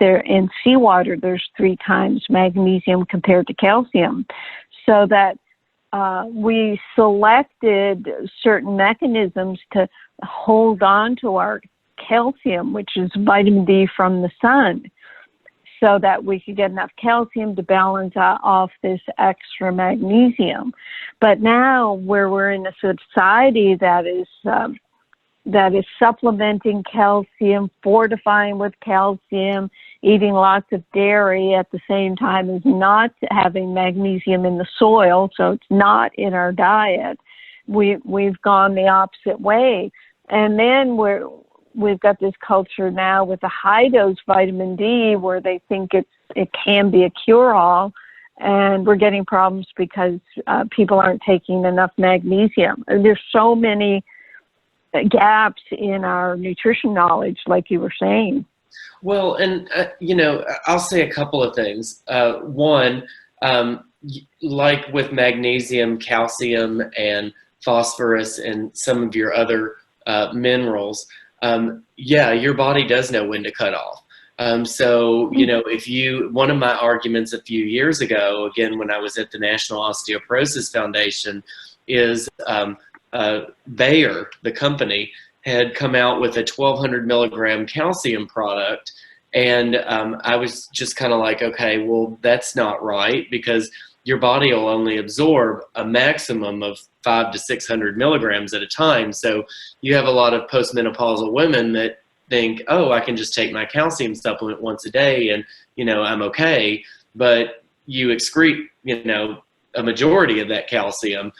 they're in seawater, there's 3 times magnesium compared to calcium. So that we selected certain mechanisms to hold on to our calcium, which is vitamin D from the sun, so that we could get enough calcium to balance off this extra magnesium. But now, where we're in a society that is supplementing calcium, fortifying with calcium, eating lots of dairy at the same time as not having magnesium in the soil, so it's not in our diet, we've gone the opposite way. And then we've got this culture now with the high dose vitamin D, where they think it can be a cure-all, and we're getting problems because people aren't taking enough magnesium. And there's so many gaps in our nutrition knowledge, like you were saying. Well, and I'll say a couple of things. One, like with magnesium, calcium, and phosphorus, and some of your other minerals, your body does know when to cut off. So, one of my arguments a few years ago, again, when I was at the National Osteoporosis Foundation, is Bayer, the company, had come out with a 1,200 milligram calcium product. And I was just kind of like, okay, well, that's not right, because your body will only absorb a maximum of 500 to 600 milligrams at a time. So you have a lot of postmenopausal women that think, oh, I can just take my calcium supplement once a day and, I'm okay. But you excrete, a majority of that calcium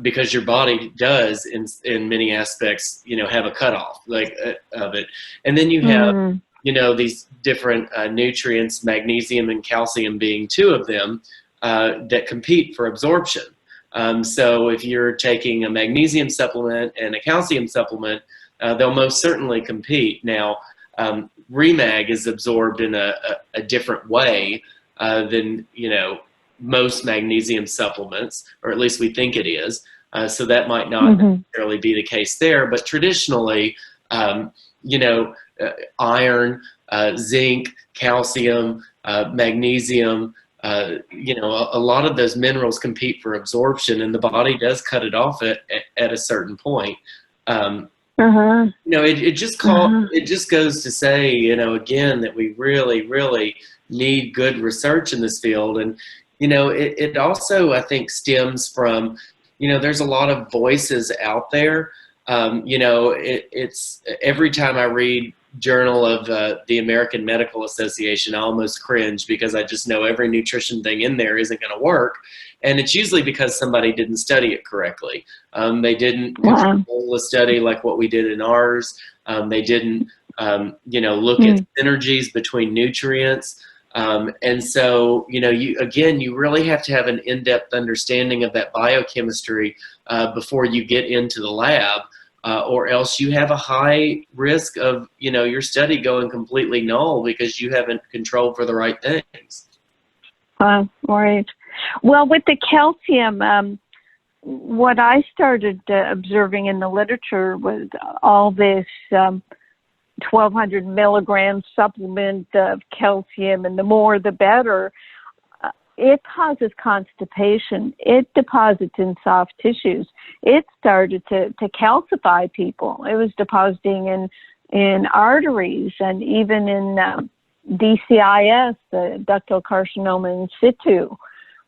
because your body does, in many aspects, have a cutoff of it. And then you have, these different nutrients, magnesium and calcium being 2 of them, that compete for absorption. So if you're taking a magnesium supplement and a calcium supplement, they'll most certainly compete. Now, ReMag is absorbed in a different way than, most magnesium supplements, or at least we think it is. So that might not necessarily be the case there. But traditionally, iron, zinc, calcium, magnesium, a lot of those minerals compete for absorption, and the body does cut it off at a certain point. It just goes to say, again, that we really, really need good research in this field. And, it also, I think, stems from, there's a lot of voices out there. It's every time I read Journal of the American Medical Association, I almost cringe, because I just know every nutrition thing in there isn't going to work. And it's usually because somebody didn't study it correctly. They didn't control the study like what we did in ours. They didn't, look at synergies between nutrients. And so, you really have to have an in-depth understanding of that biochemistry before you get into the lab. Or else you have a high risk of, your study going completely null because you haven't controlled for the right things. Right. Well, with the calcium, what I started observing in the literature was all this 1,200 milligram supplement of calcium, and the more the better. It causes constipation. It deposits in soft tissues. It started to calcify people. It was depositing in arteries, and even in DCIS, the ductal carcinoma in situ.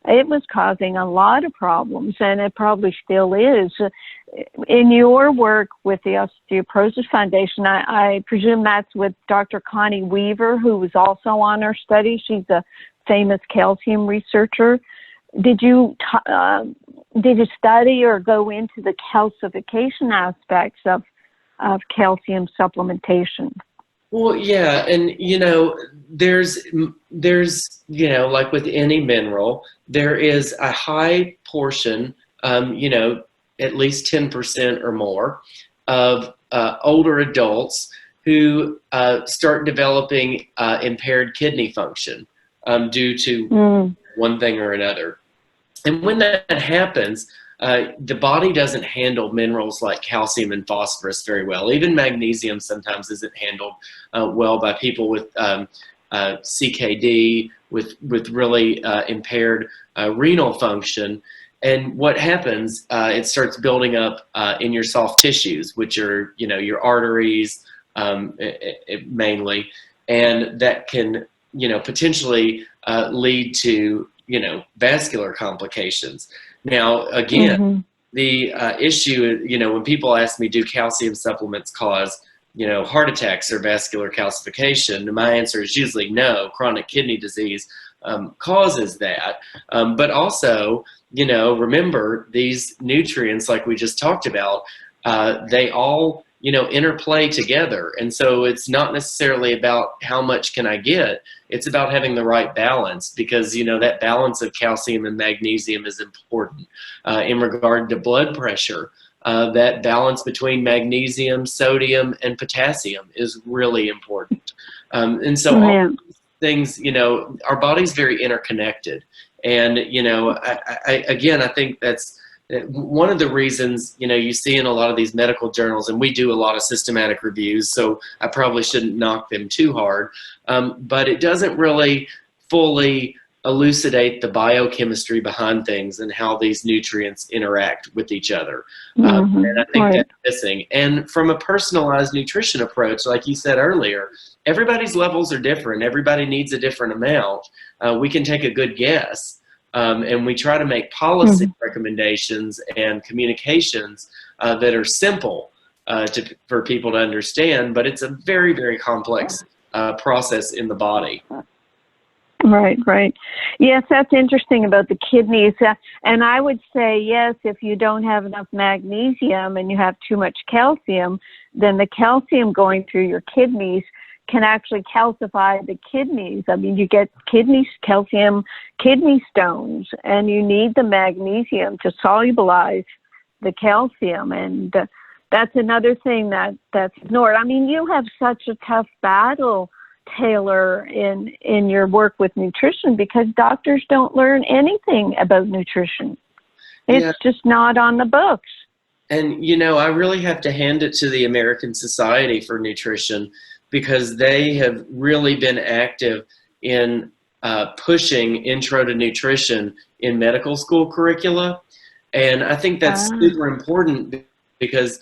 It was causing a lot of problems, and it probably still is. In your work with the Osteoporosis Foundation, I presume that's with Dr. Connie Weaver, who was also on our study. She's a famous calcium researcher. Did you study or go into the calcification aspects of calcium supplementation? Well, yeah, and there's like with any mineral, there is a high portion, at least 10% or more of older adults who start developing impaired kidney function. due to one thing or another. And when that happens, the body doesn't handle minerals like calcium and phosphorus very well. Even magnesium sometimes isn't handled well by people with CKD, with really impaired renal function. And what happens, it starts building up in your soft tissues, which are, your arteries mainly, and that can, potentially lead to, vascular complications. Now, again, the issue, when people ask me, do calcium supplements cause, heart attacks or vascular calcification? My answer is usually no. Chronic kidney disease causes that. But also, remember these nutrients, like we just talked about, they all, interplay together. And so it's not necessarily about how much can I get. It's about having the right balance, because, that balance of calcium and magnesium is important. In regard to blood pressure, that balance between magnesium, sodium, and potassium is really important. And so all these things, our body's very interconnected. And, I think that's one of the reasons, you see in a lot of these medical journals, and we do a lot of systematic reviews, so I probably shouldn't knock them too hard, but it doesn't really fully elucidate the biochemistry behind things and how these nutrients interact with each other. And I think that's missing. And from a personalized nutrition approach, like you said earlier, everybody's levels are different. Everybody needs a different amount. We can take a good guess. And we try to make policy recommendations and communications that are simple for people to understand, but it's a very, very complex process in the body. Right. Yes, that's interesting about the kidneys. And I would say, yes, if you don't have enough magnesium and you have too much calcium, then the calcium going through your kidneys can actually calcify the kidneys. I mean, you get calcium kidney stones, and you need the magnesium to solubilize the calcium. And that's another thing that's ignored. I mean, you have such a tough battle, Taylor, in your work with nutrition, because doctors don't learn anything about nutrition. It's just not on the books. And, I really have to hand it to the American Society for Nutrition, because they have really been active in pushing intro to nutrition in medical school curricula. And I think that's super important, because,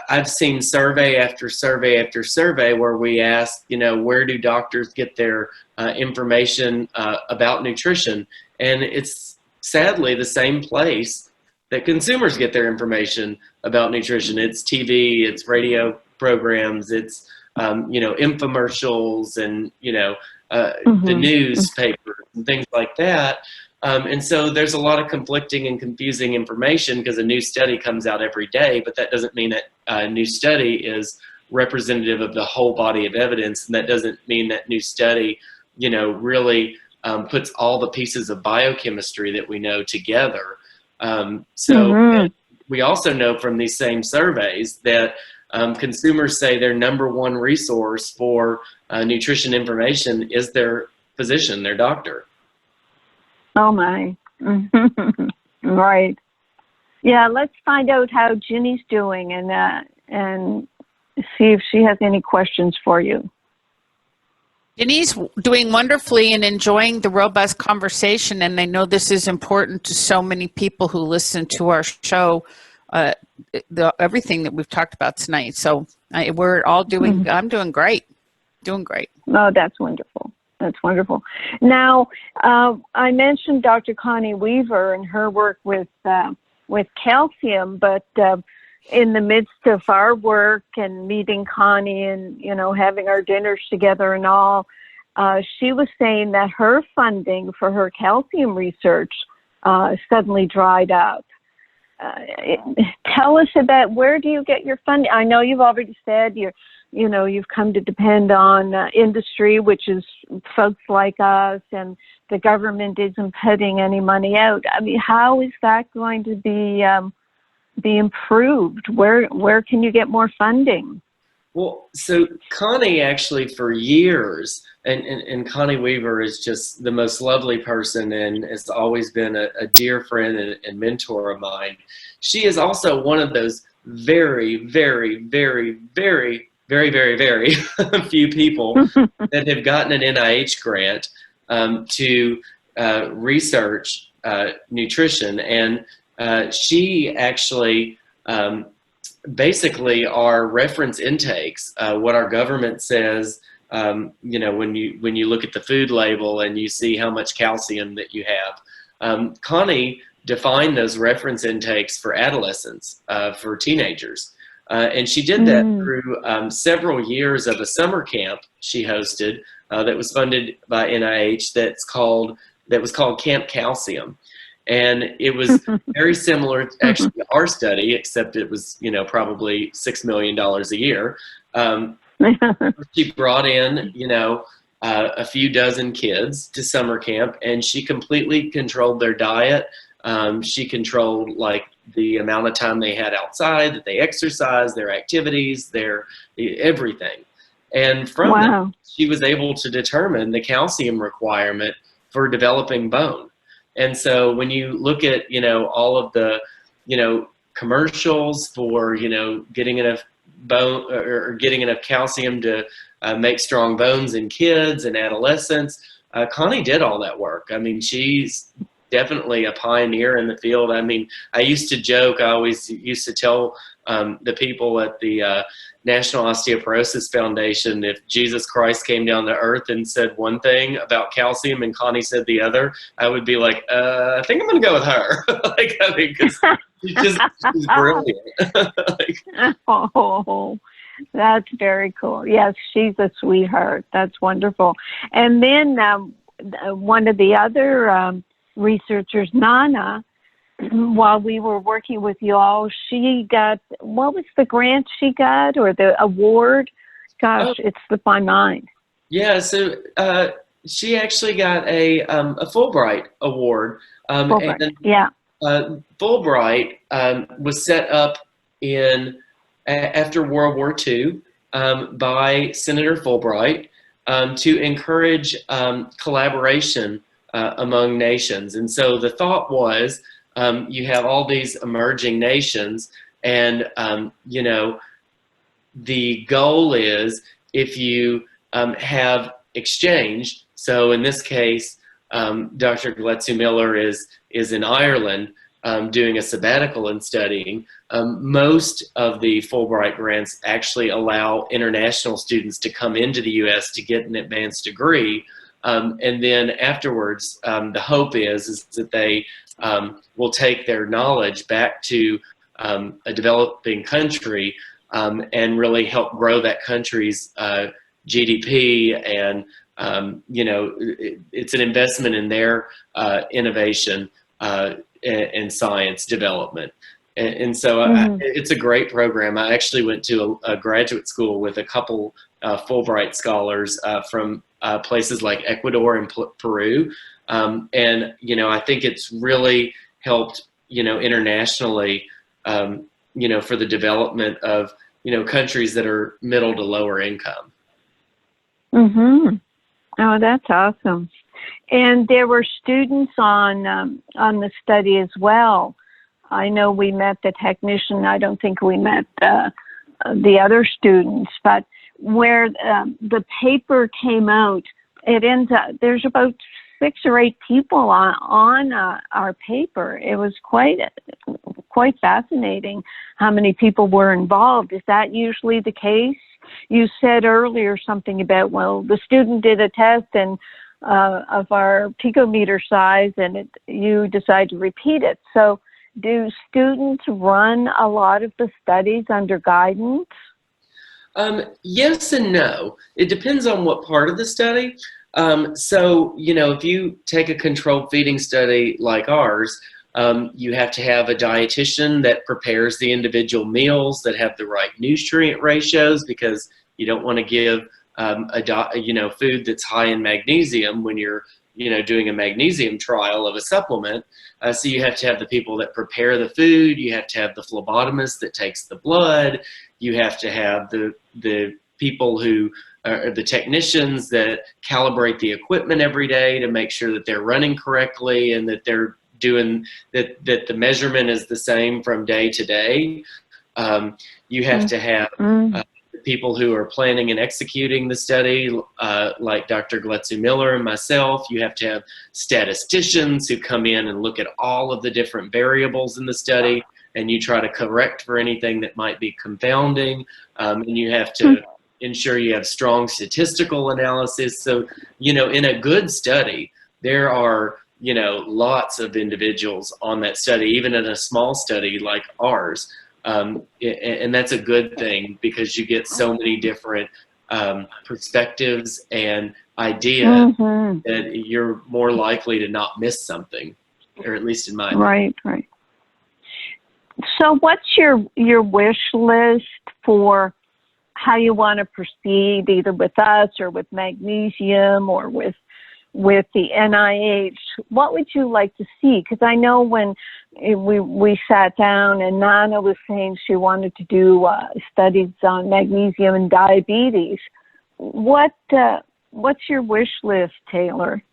I've seen survey after survey after survey where we ask, where do doctors get their information about nutrition? And it's sadly the same place that consumers get their information about nutrition. It's TV, it's radio programs, it's infomercials, and the newspaper and things like that. And so there's a lot of conflicting and confusing information, because a new study comes out every day, but that doesn't mean that a new study is representative of the whole body of evidence, and that doesn't mean that new study, really puts all the pieces of biochemistry that we know together. We also know from these same surveys that consumers say their number one resource for nutrition information is their physician, their doctor. Oh my. Right. Yeah, let's find out how Ginny's doing and see if she has any questions for you. Ginny's doing wonderfully and enjoying the robust conversation, and I know this is important to so many people who listen to our show, everything that we've talked about tonight. So we're all doing, I'm doing great. Doing great. Oh, that's wonderful. That's wonderful. Now, I mentioned Dr. Connie Weaver and her work with calcium, but in the midst of our work and meeting Connie and, having our dinners together and all, she was saying that her funding for her calcium research suddenly dried up. Tell us about, where do you get your funding? I know you've already said you've come to depend on industry, which is folks like us, and the government isn't putting any money out. I mean, how is that going to be improved? Where can you get more funding? Well, so Connie actually for years, and Connie Weaver is just the most lovely person and has always been a dear friend and mentor of mine. She is also one of those very, very, very, very, very, very, very few people that have gotten an NIH grant to research nutrition. And she actually basically are reference intakes. What our government says, you know, when you look at the food label and you see how much calcium that you have. Connie defined those reference intakes for adolescents, for teenagers. And she did that through several years of a summer camp she hosted that was funded by NIH that was called Camp Calcium. And it was very similar actually to our study, except it was, you know, probably $6 million a year. She brought in, you know, a few dozen kids to summer camp, and she completely controlled their diet. She controlled like the amount of time they had outside, that they exercised, their activities, their everything. And from that, she was able to determine the calcium requirement for developing bone. And so when you look at, you know, all of the, you know, commercials for, you know, getting enough bone or getting enough calcium to make strong bones in kids and adolescents, Connie did all that work. I mean, she's definitely a pioneer in the field. I mean, I used to joke, I always used to tell the people at the National Osteoporosis Foundation, if Jesus Christ came down to earth and said one thing about calcium and Connie said the other, I would be like, I think I'm going to go with her. Like, I mean, because she's brilliant. Like, oh, that's very cool. Yes, she's a sweetheart. That's wonderful. And then one of the other researchers, Nana, while we were working with you all, she got, what was the grant she got or the award? Gosh, it slipped my mind. Yeah, so she actually got a Fulbright award. Fulbright, and, yeah. Fulbright was set up after World War II by Senator Fulbright to encourage collaboration among nations. And so the thought was, you have all these emerging nations, and you know, the goal is if you have exchange. So in this case, Dr. Gletsu Miller is in Ireland doing a sabbatical and studying. Most of the Fulbright grants actually allow international students to come into the U.S. to get an advanced degree. And then afterwards, the hope is that they will take their knowledge back to a developing country and really help grow that country's GDP. And, you know, it's an investment in their innovation and science development. And so it's a great program. I actually went to a graduate school with a couple Fulbright scholars from places like Ecuador and Peru. And, you know, I think it's really helped, you know, internationally, you know, for the development of, you know, countries that are middle to lower income. Oh, that's awesome. And there were students on the study as well. I know we met the technician. I don't think we met the other students, but where the paper came out, it ends up, there's about 6 or 8 people on our paper. It was quite fascinating how many people were involved. Is that usually the case? You said earlier something about, well, the student did a test and of our picometer size, and you decide to repeat it. So do students run a lot of the studies under guidance? Yes and no. It depends on what part of the study. So, you know, if you take a controlled feeding study like ours, you have to have a dietitian that prepares the individual meals that have the right nutrient ratios, because you don't want to give you know, food that's high in magnesium when you're doing a magnesium trial of a supplement. So you have to have the people that prepare the food, you have to have the phlebotomist that takes the blood, you have to have the people who are the technicians that calibrate the equipment every day to make sure that they're running correctly and that they're doing that the measurement is the same from day to day. You have to have people who are planning and executing the study, like Dr. Gletsu Miller and myself. You have to have statisticians who come in and look at all of the different variables in the study, and you try to correct for anything that might be confounding. And you have to ensure you have strong statistical analysis. So, in a good study, there are, lots of individuals on that study, even in a small study like ours. And that's a good thing because you get so many different perspectives and ideas that you're more likely to not miss something, or at least in my opinion. Right. So what's your wish list for how you want to proceed, either with us or with magnesium or with the NIH? What would you like to see? Because I know when we sat down and Nana was saying she wanted to do studies on magnesium and diabetes. What's your wish list, Taylor?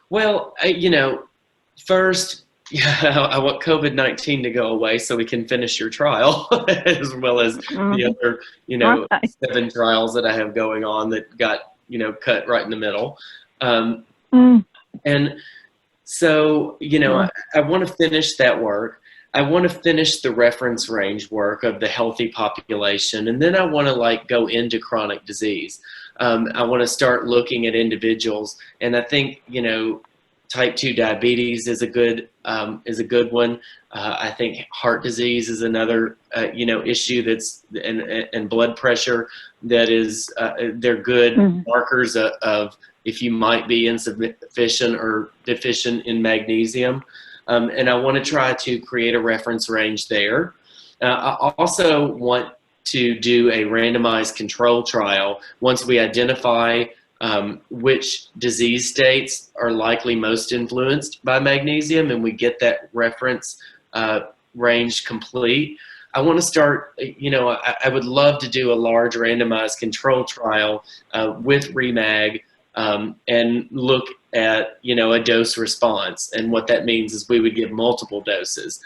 Well, first, I want COVID-19 to go away so we can finish your trial, as well as the other, 7 trials that I have going on that got, cut right in the middle. And so, I want to finish that work. I want to finish the reference range work of the healthy population. And then I want to go into chronic disease. I want to start looking at individuals. And I think, type 2 diabetes is a good one. I think heart disease is another, issue that's, and blood pressure that is, they're good markers of if you might be insufficient or deficient in magnesium. And I want to try to create a reference range there. I also want to do a randomized control trial once we identify which disease states are likely most influenced by magnesium and we get that reference range complete. I want to start, I would love to do a large randomized control trial with ReMag and look at, a dose response. And what that means is we would give multiple doses.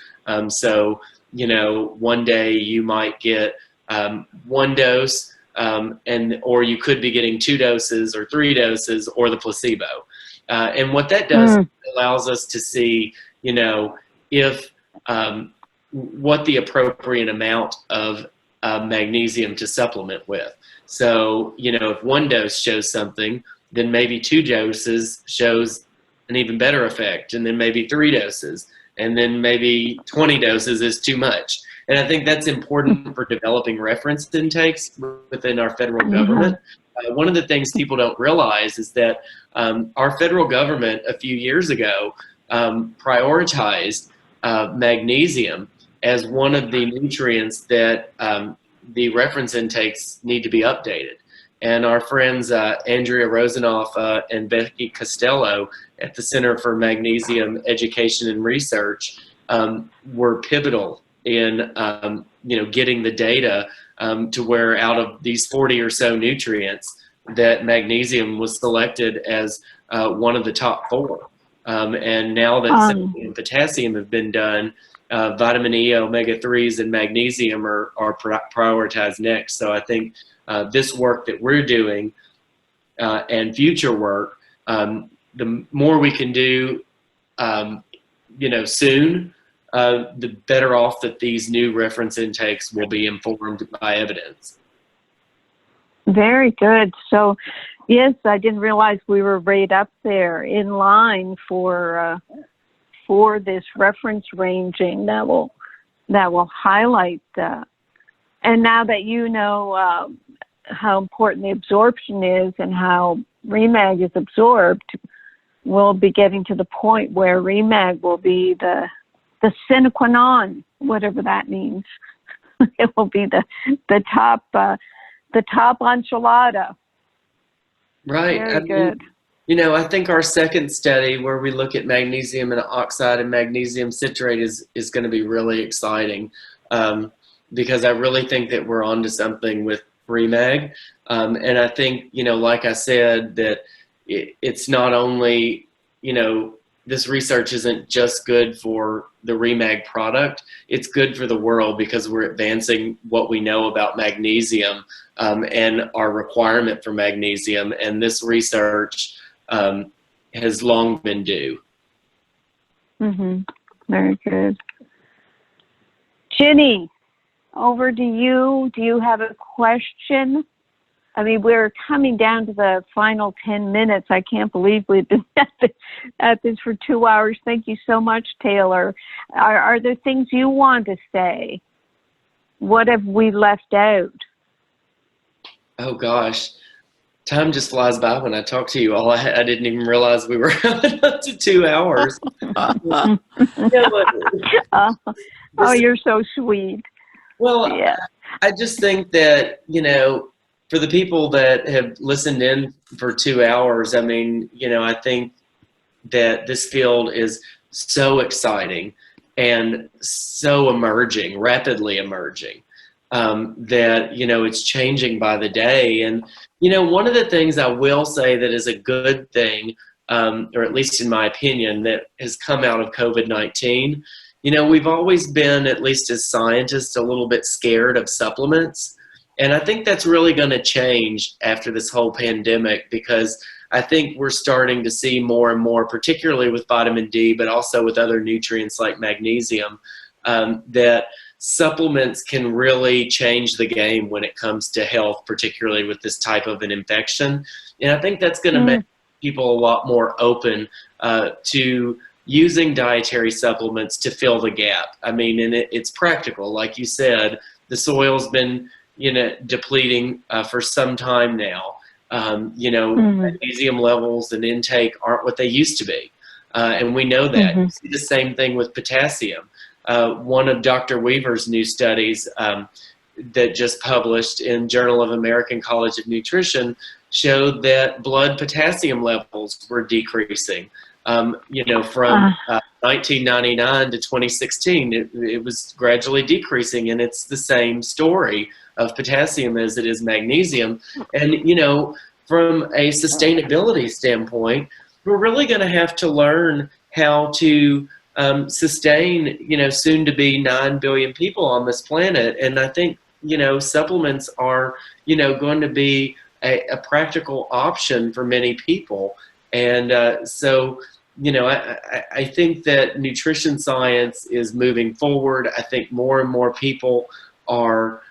So, one day you might get 1 dose, or you could be getting 2 doses or 3 doses or the placebo. And what that does allows us to see, if what the appropriate amount of magnesium to supplement with. So, if 1 dose shows something, then maybe 2 doses shows an even better effect, and then maybe 3 doses, and then maybe 20 doses is too much. And I think that's important for developing reference intakes within our federal government. One of the things people don't realize is that our federal government a few years ago prioritized magnesium as one of the nutrients that the reference intakes need to be updated. And our friends Andrea Rosenoff and Becky Costello at the Center for Magnesium Education and Research were pivotal in getting the data to where out of these 40 or so nutrients that magnesium was selected as one of the top 4. And now that sodium and potassium have been done, vitamin E, omega-3s, and magnesium are prioritized next. So I think this work that we're doing and future work, the more we can do, soon, the better off that these new reference intakes will be informed by evidence. Very good. So, yes, I didn't realize we were right up there in line for this reference ranging that will highlight. And now that you know how important the absorption is and how ReMag is absorbed, we'll be getting to the point where ReMag will be the sine qua non, whatever that means. It will be the top enchilada. Right. Very good. I think our second study where we look at magnesium and oxide and magnesium citrate is going to be really exciting, because I really think that we're onto something with ReMag. And I think, like I said, that it's not only, this research isn't just good for the ReMag product, it's good for the world because we're advancing what we know about magnesium and our requirement for magnesium. And this research has long been due. Very good. Ginny, over to you. Do you have a question? I mean, we're coming down to the final 10 minutes. I can't believe we've been at this for 2 hours. Thank you so much, Taylor. Are there things you want to say? What have we left out? Oh, gosh. Time just flies by when I talk to you all. I didn't even realize we were up to 2 hours. Oh, you're so sweet. Well, yeah. I just think that, for the people that have listened in for 2 hours, I mean, I think that this field is so exciting and so emerging, rapidly emerging, that, it's changing by the day. And, one of the things I will say that is a good thing, or at least in my opinion, that has come out of COVID-19, we've always been, at least as scientists, a little bit scared of supplements. And I think that's really going to change after this whole pandemic, because I think we're starting to see more and more, particularly with vitamin D, but also with other nutrients like magnesium, that supplements can really change the game when it comes to health, particularly with this type of an infection. And I think that's going to make people a lot more open to using dietary supplements to fill the gap. I mean, and it's practical. Like you said, the soil's been depleting for some time now. Magnesium levels and intake aren't what they used to be. And we know that. You see the same thing with potassium. One of Dr. Weaver's new studies that just published in Journal of American College of Nutrition showed that blood potassium levels were decreasing. From 1999 to 2016, it was gradually decreasing, and it's the same story of potassium as it is magnesium. And, from a sustainability standpoint, we're really going to have to learn how to sustain, soon to be 9 billion people on this planet. And I think, supplements are, going to be a practical option for many people. And so, I think that nutrition science is moving forward. I think more and more people are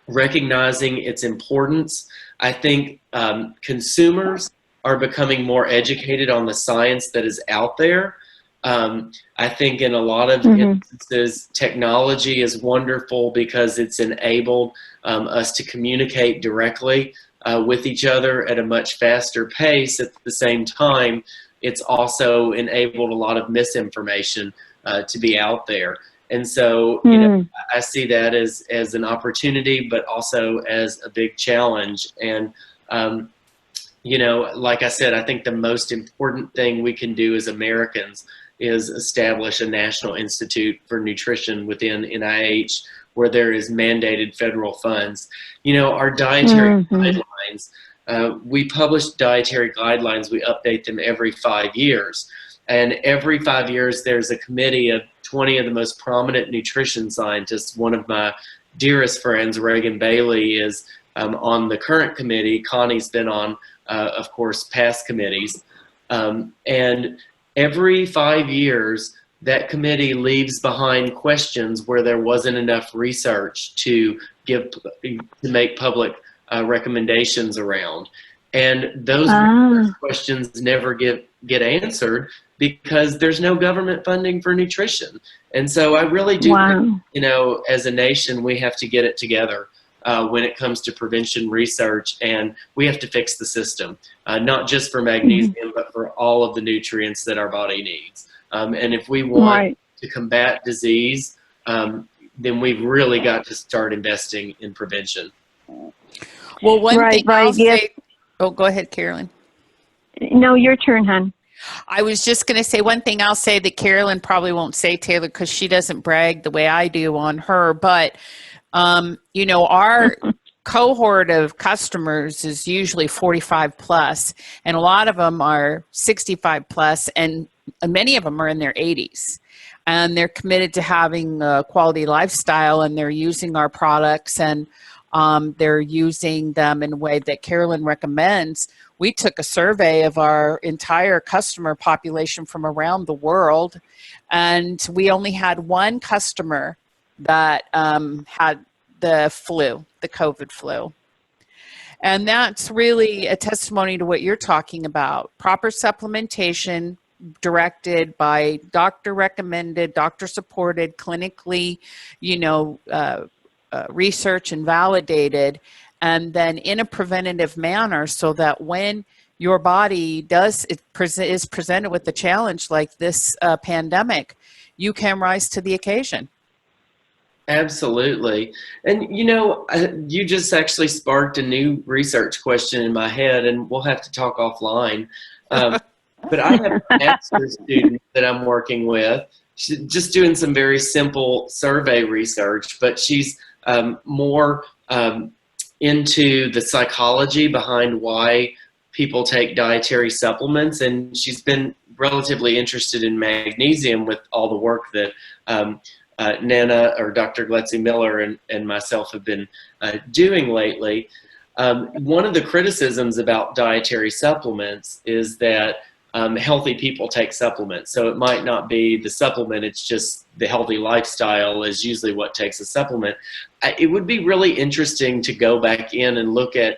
recognizing its importance. I think consumers are becoming more educated on the science that is out there. I think in a lot of instances, technology is wonderful because it's enabled us to communicate directly with each other at a much faster pace. At the same time, it's also enabled a lot of misinformation to be out there. And so, I see that as an opportunity, but also as a big challenge. And, like I said, I think the most important thing we can do as Americans is establish a National Institute for Nutrition within NIH where there is mandated federal funds. Our dietary guidelines, we publish dietary guidelines, we update them every 5 years. And every 5 years, there's a committee of 20 of the most prominent nutrition scientists. One of my dearest friends, Regan Bailey, is on the current committee. Connie's been on, of course, past committees. And every 5 years, that committee leaves behind questions where there wasn't enough research to make public recommendations around. And those questions never get answered because there's no government funding for nutrition. And so I really do think, as a nation, we have to get it together when it comes to prevention research, and we have to fix the system, not just for magnesium, but for all of the nutrients that our body needs. And if we want to combat disease, then we've really got to start investing in prevention. Well, one thing I'll say, oh, go ahead, Carolyn. No, your turn, hon. I was just going to say one thing I'll say that Carolyn probably won't say, Taylor, because she doesn't brag the way I do on her. But, our cohort of customers is usually 45 plus, and a lot of them are 65 plus, and many of them are in their 80s. And they're committed to having a quality lifestyle, and they're using our products, and they're using them in a way that Carolyn recommends. We took a survey of our entire customer population from around the world, and we only had one customer that had the flu, the COVID flu. And that's really a testimony to what you're talking about. Proper supplementation directed by doctor recommended, doctor supported, clinically, research and validated, and then in a preventative manner, so that when your body is presented with a challenge like this pandemic, you can rise to the occasion. Absolutely. And, you just actually sparked a new research question in my head, and we'll have to talk offline. But I have a master's student that I'm working with. She's just doing some very simple survey research, but she's more into the psychology behind why people take dietary supplements. And she's been relatively interested in magnesium with all the work that Nana or Dr. Gletzy Miller and myself have been doing lately. One of the criticisms about dietary supplements is that healthy people take supplements. So it might not be the supplement, it's just the healthy lifestyle is usually what takes a supplement. It would be really interesting to go back in and look at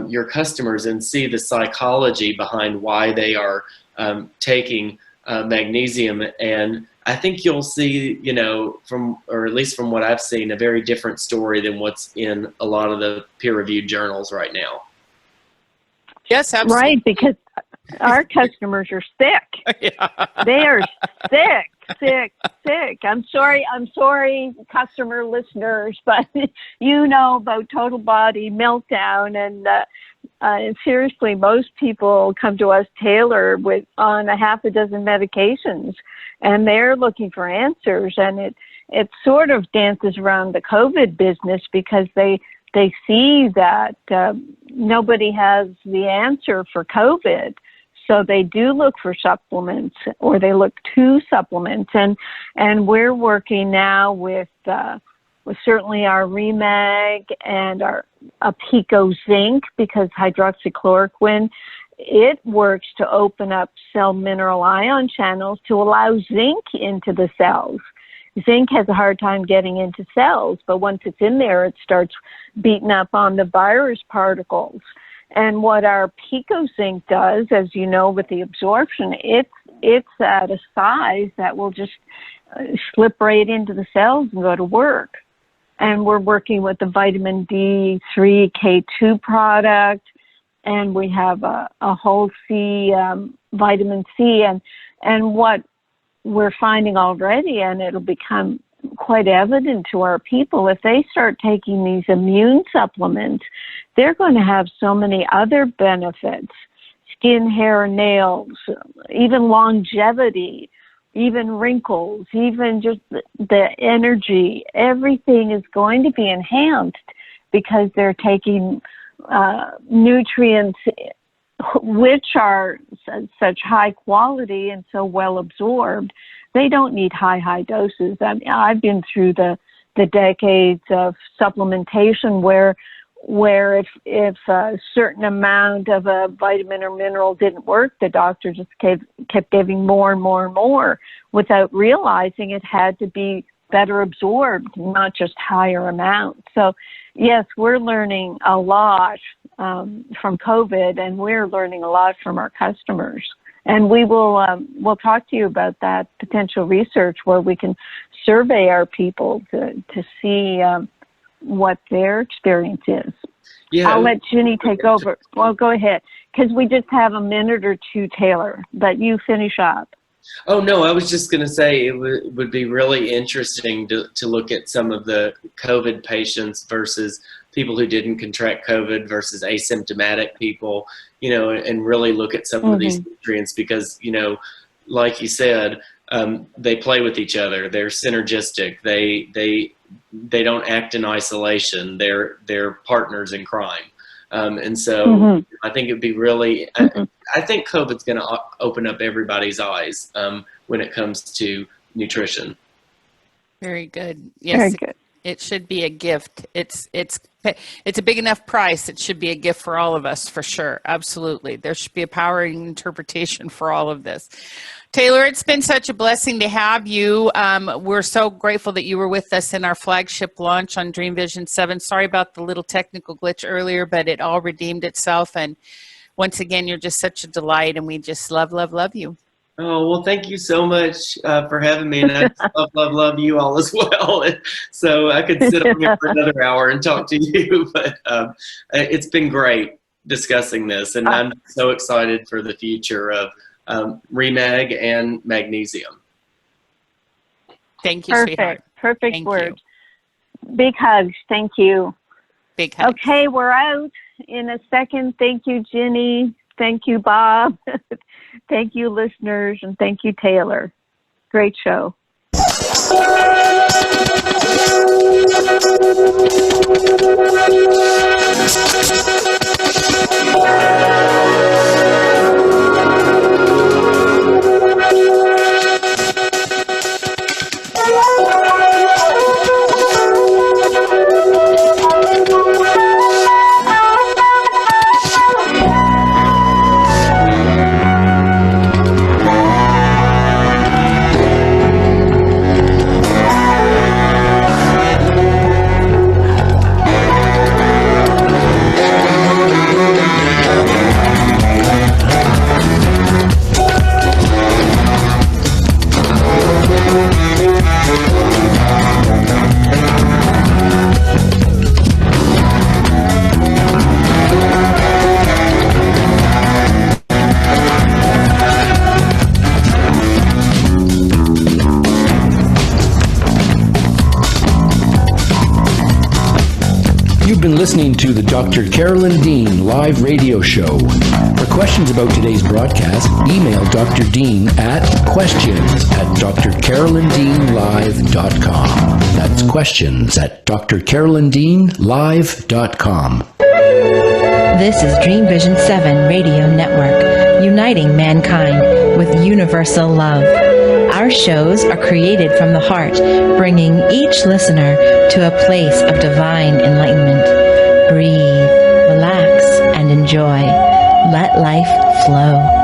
your customers and see the psychology behind why they are taking magnesium. And I think you'll see, or at least from what I've seen, a very different story than what's in a lot of the peer-reviewed journals right now. Yes, absolutely. Right, because our customers are sick. Yeah. They are sick. I'm sorry, customer listeners, but about total body meltdown, and seriously, most people come to us, Taylor, on a half a dozen medications, and they're looking for answers, and it sort of dances around the COVID business because they see that nobody has the answer for COVID. So they do look for supplements, or they look to supplements, and we're working now with certainly our ReMag and our Pico Zinc, because hydroxychloroquine, it works to open up cell mineral ion channels to allow zinc into the cells. Zinc has a hard time getting into cells, but once it's in there, it starts beating up on the virus particles. And what our Pico Zinc does, as you know, with the absorption, it's at a size that will just slip right into the cells and go to work. And we're working with the vitamin D3 K2 product, and we have a whole C vitamin C, and what we're finding already, and it'll become quite evident to our people, if they start taking these immune supplements, they're going to have so many other benefits: skin, hair, nails, even longevity, even wrinkles, even just the energy. Everything is going to be enhanced because they're taking nutrients which are such high quality and so well absorbed. They don't need high doses. I've been through the decades of supplementation where if a certain amount of a vitamin or mineral didn't work, the doctor just kept giving more and more and more without realizing it had to be better absorbed, not just higher amounts. So yes, we're learning a lot from COVID, and we're learning a lot from our customers. And we will we'll talk to you about that potential research where we can survey our people to see what their experience is. Yeah. I'll let Ginny take over. Well, go ahead, because we just have a minute or two, Taylor, but you finish up. Oh, no, I was just going to say it would be really interesting to look at some of the COVID patients versus people who didn't contract COVID versus asymptomatic people, and really look at some of these nutrients because, like you said, they play with each other. They're synergistic. They don't act in isolation. They're partners in crime. And so I think it'd be really, I think COVID's going to open up everybody's eyes when it comes to nutrition. Very good. Yes, Very good. It should be a gift. It's a big enough price. It should be a gift for all of us, for sure. Absolutely. There should be a powering interpretation for all of this. Taylor, it's been such a blessing to have you. We're so grateful that you were with us in our flagship launch on Dream Vision 7. Sorry about the little technical glitch earlier, but it all redeemed itself. And once again, you're just such a delight, and we just love you. Oh, well, thank you so much for having me. And I just love you all as well. So I could sit on here for another hour and talk to you, but it's been great discussing this. And I'm so excited for the future of ReMag and Magnesium. Thank you, sweetheart. Perfect Thank word. Big hugs. Thank you. Big hugs. Okay, we're out in a second. Thank you, Ginny. Thank you, Bob. Thank you, listeners. And thank you, Taylor. Great show. Been listening to the Dr. Carolyn Dean live radio show. For questions about today's broadcast, email Dr. Dean at questions@drcarolyndeanlive.com. That's questions@drcarolyndeanlive.com. This is Dream Vision 7 Radio Network, uniting mankind with universal love. Our shows are created from the heart, bringing each listener to a place of divine enlightenment. Breathe, relax, and enjoy. Let life flow.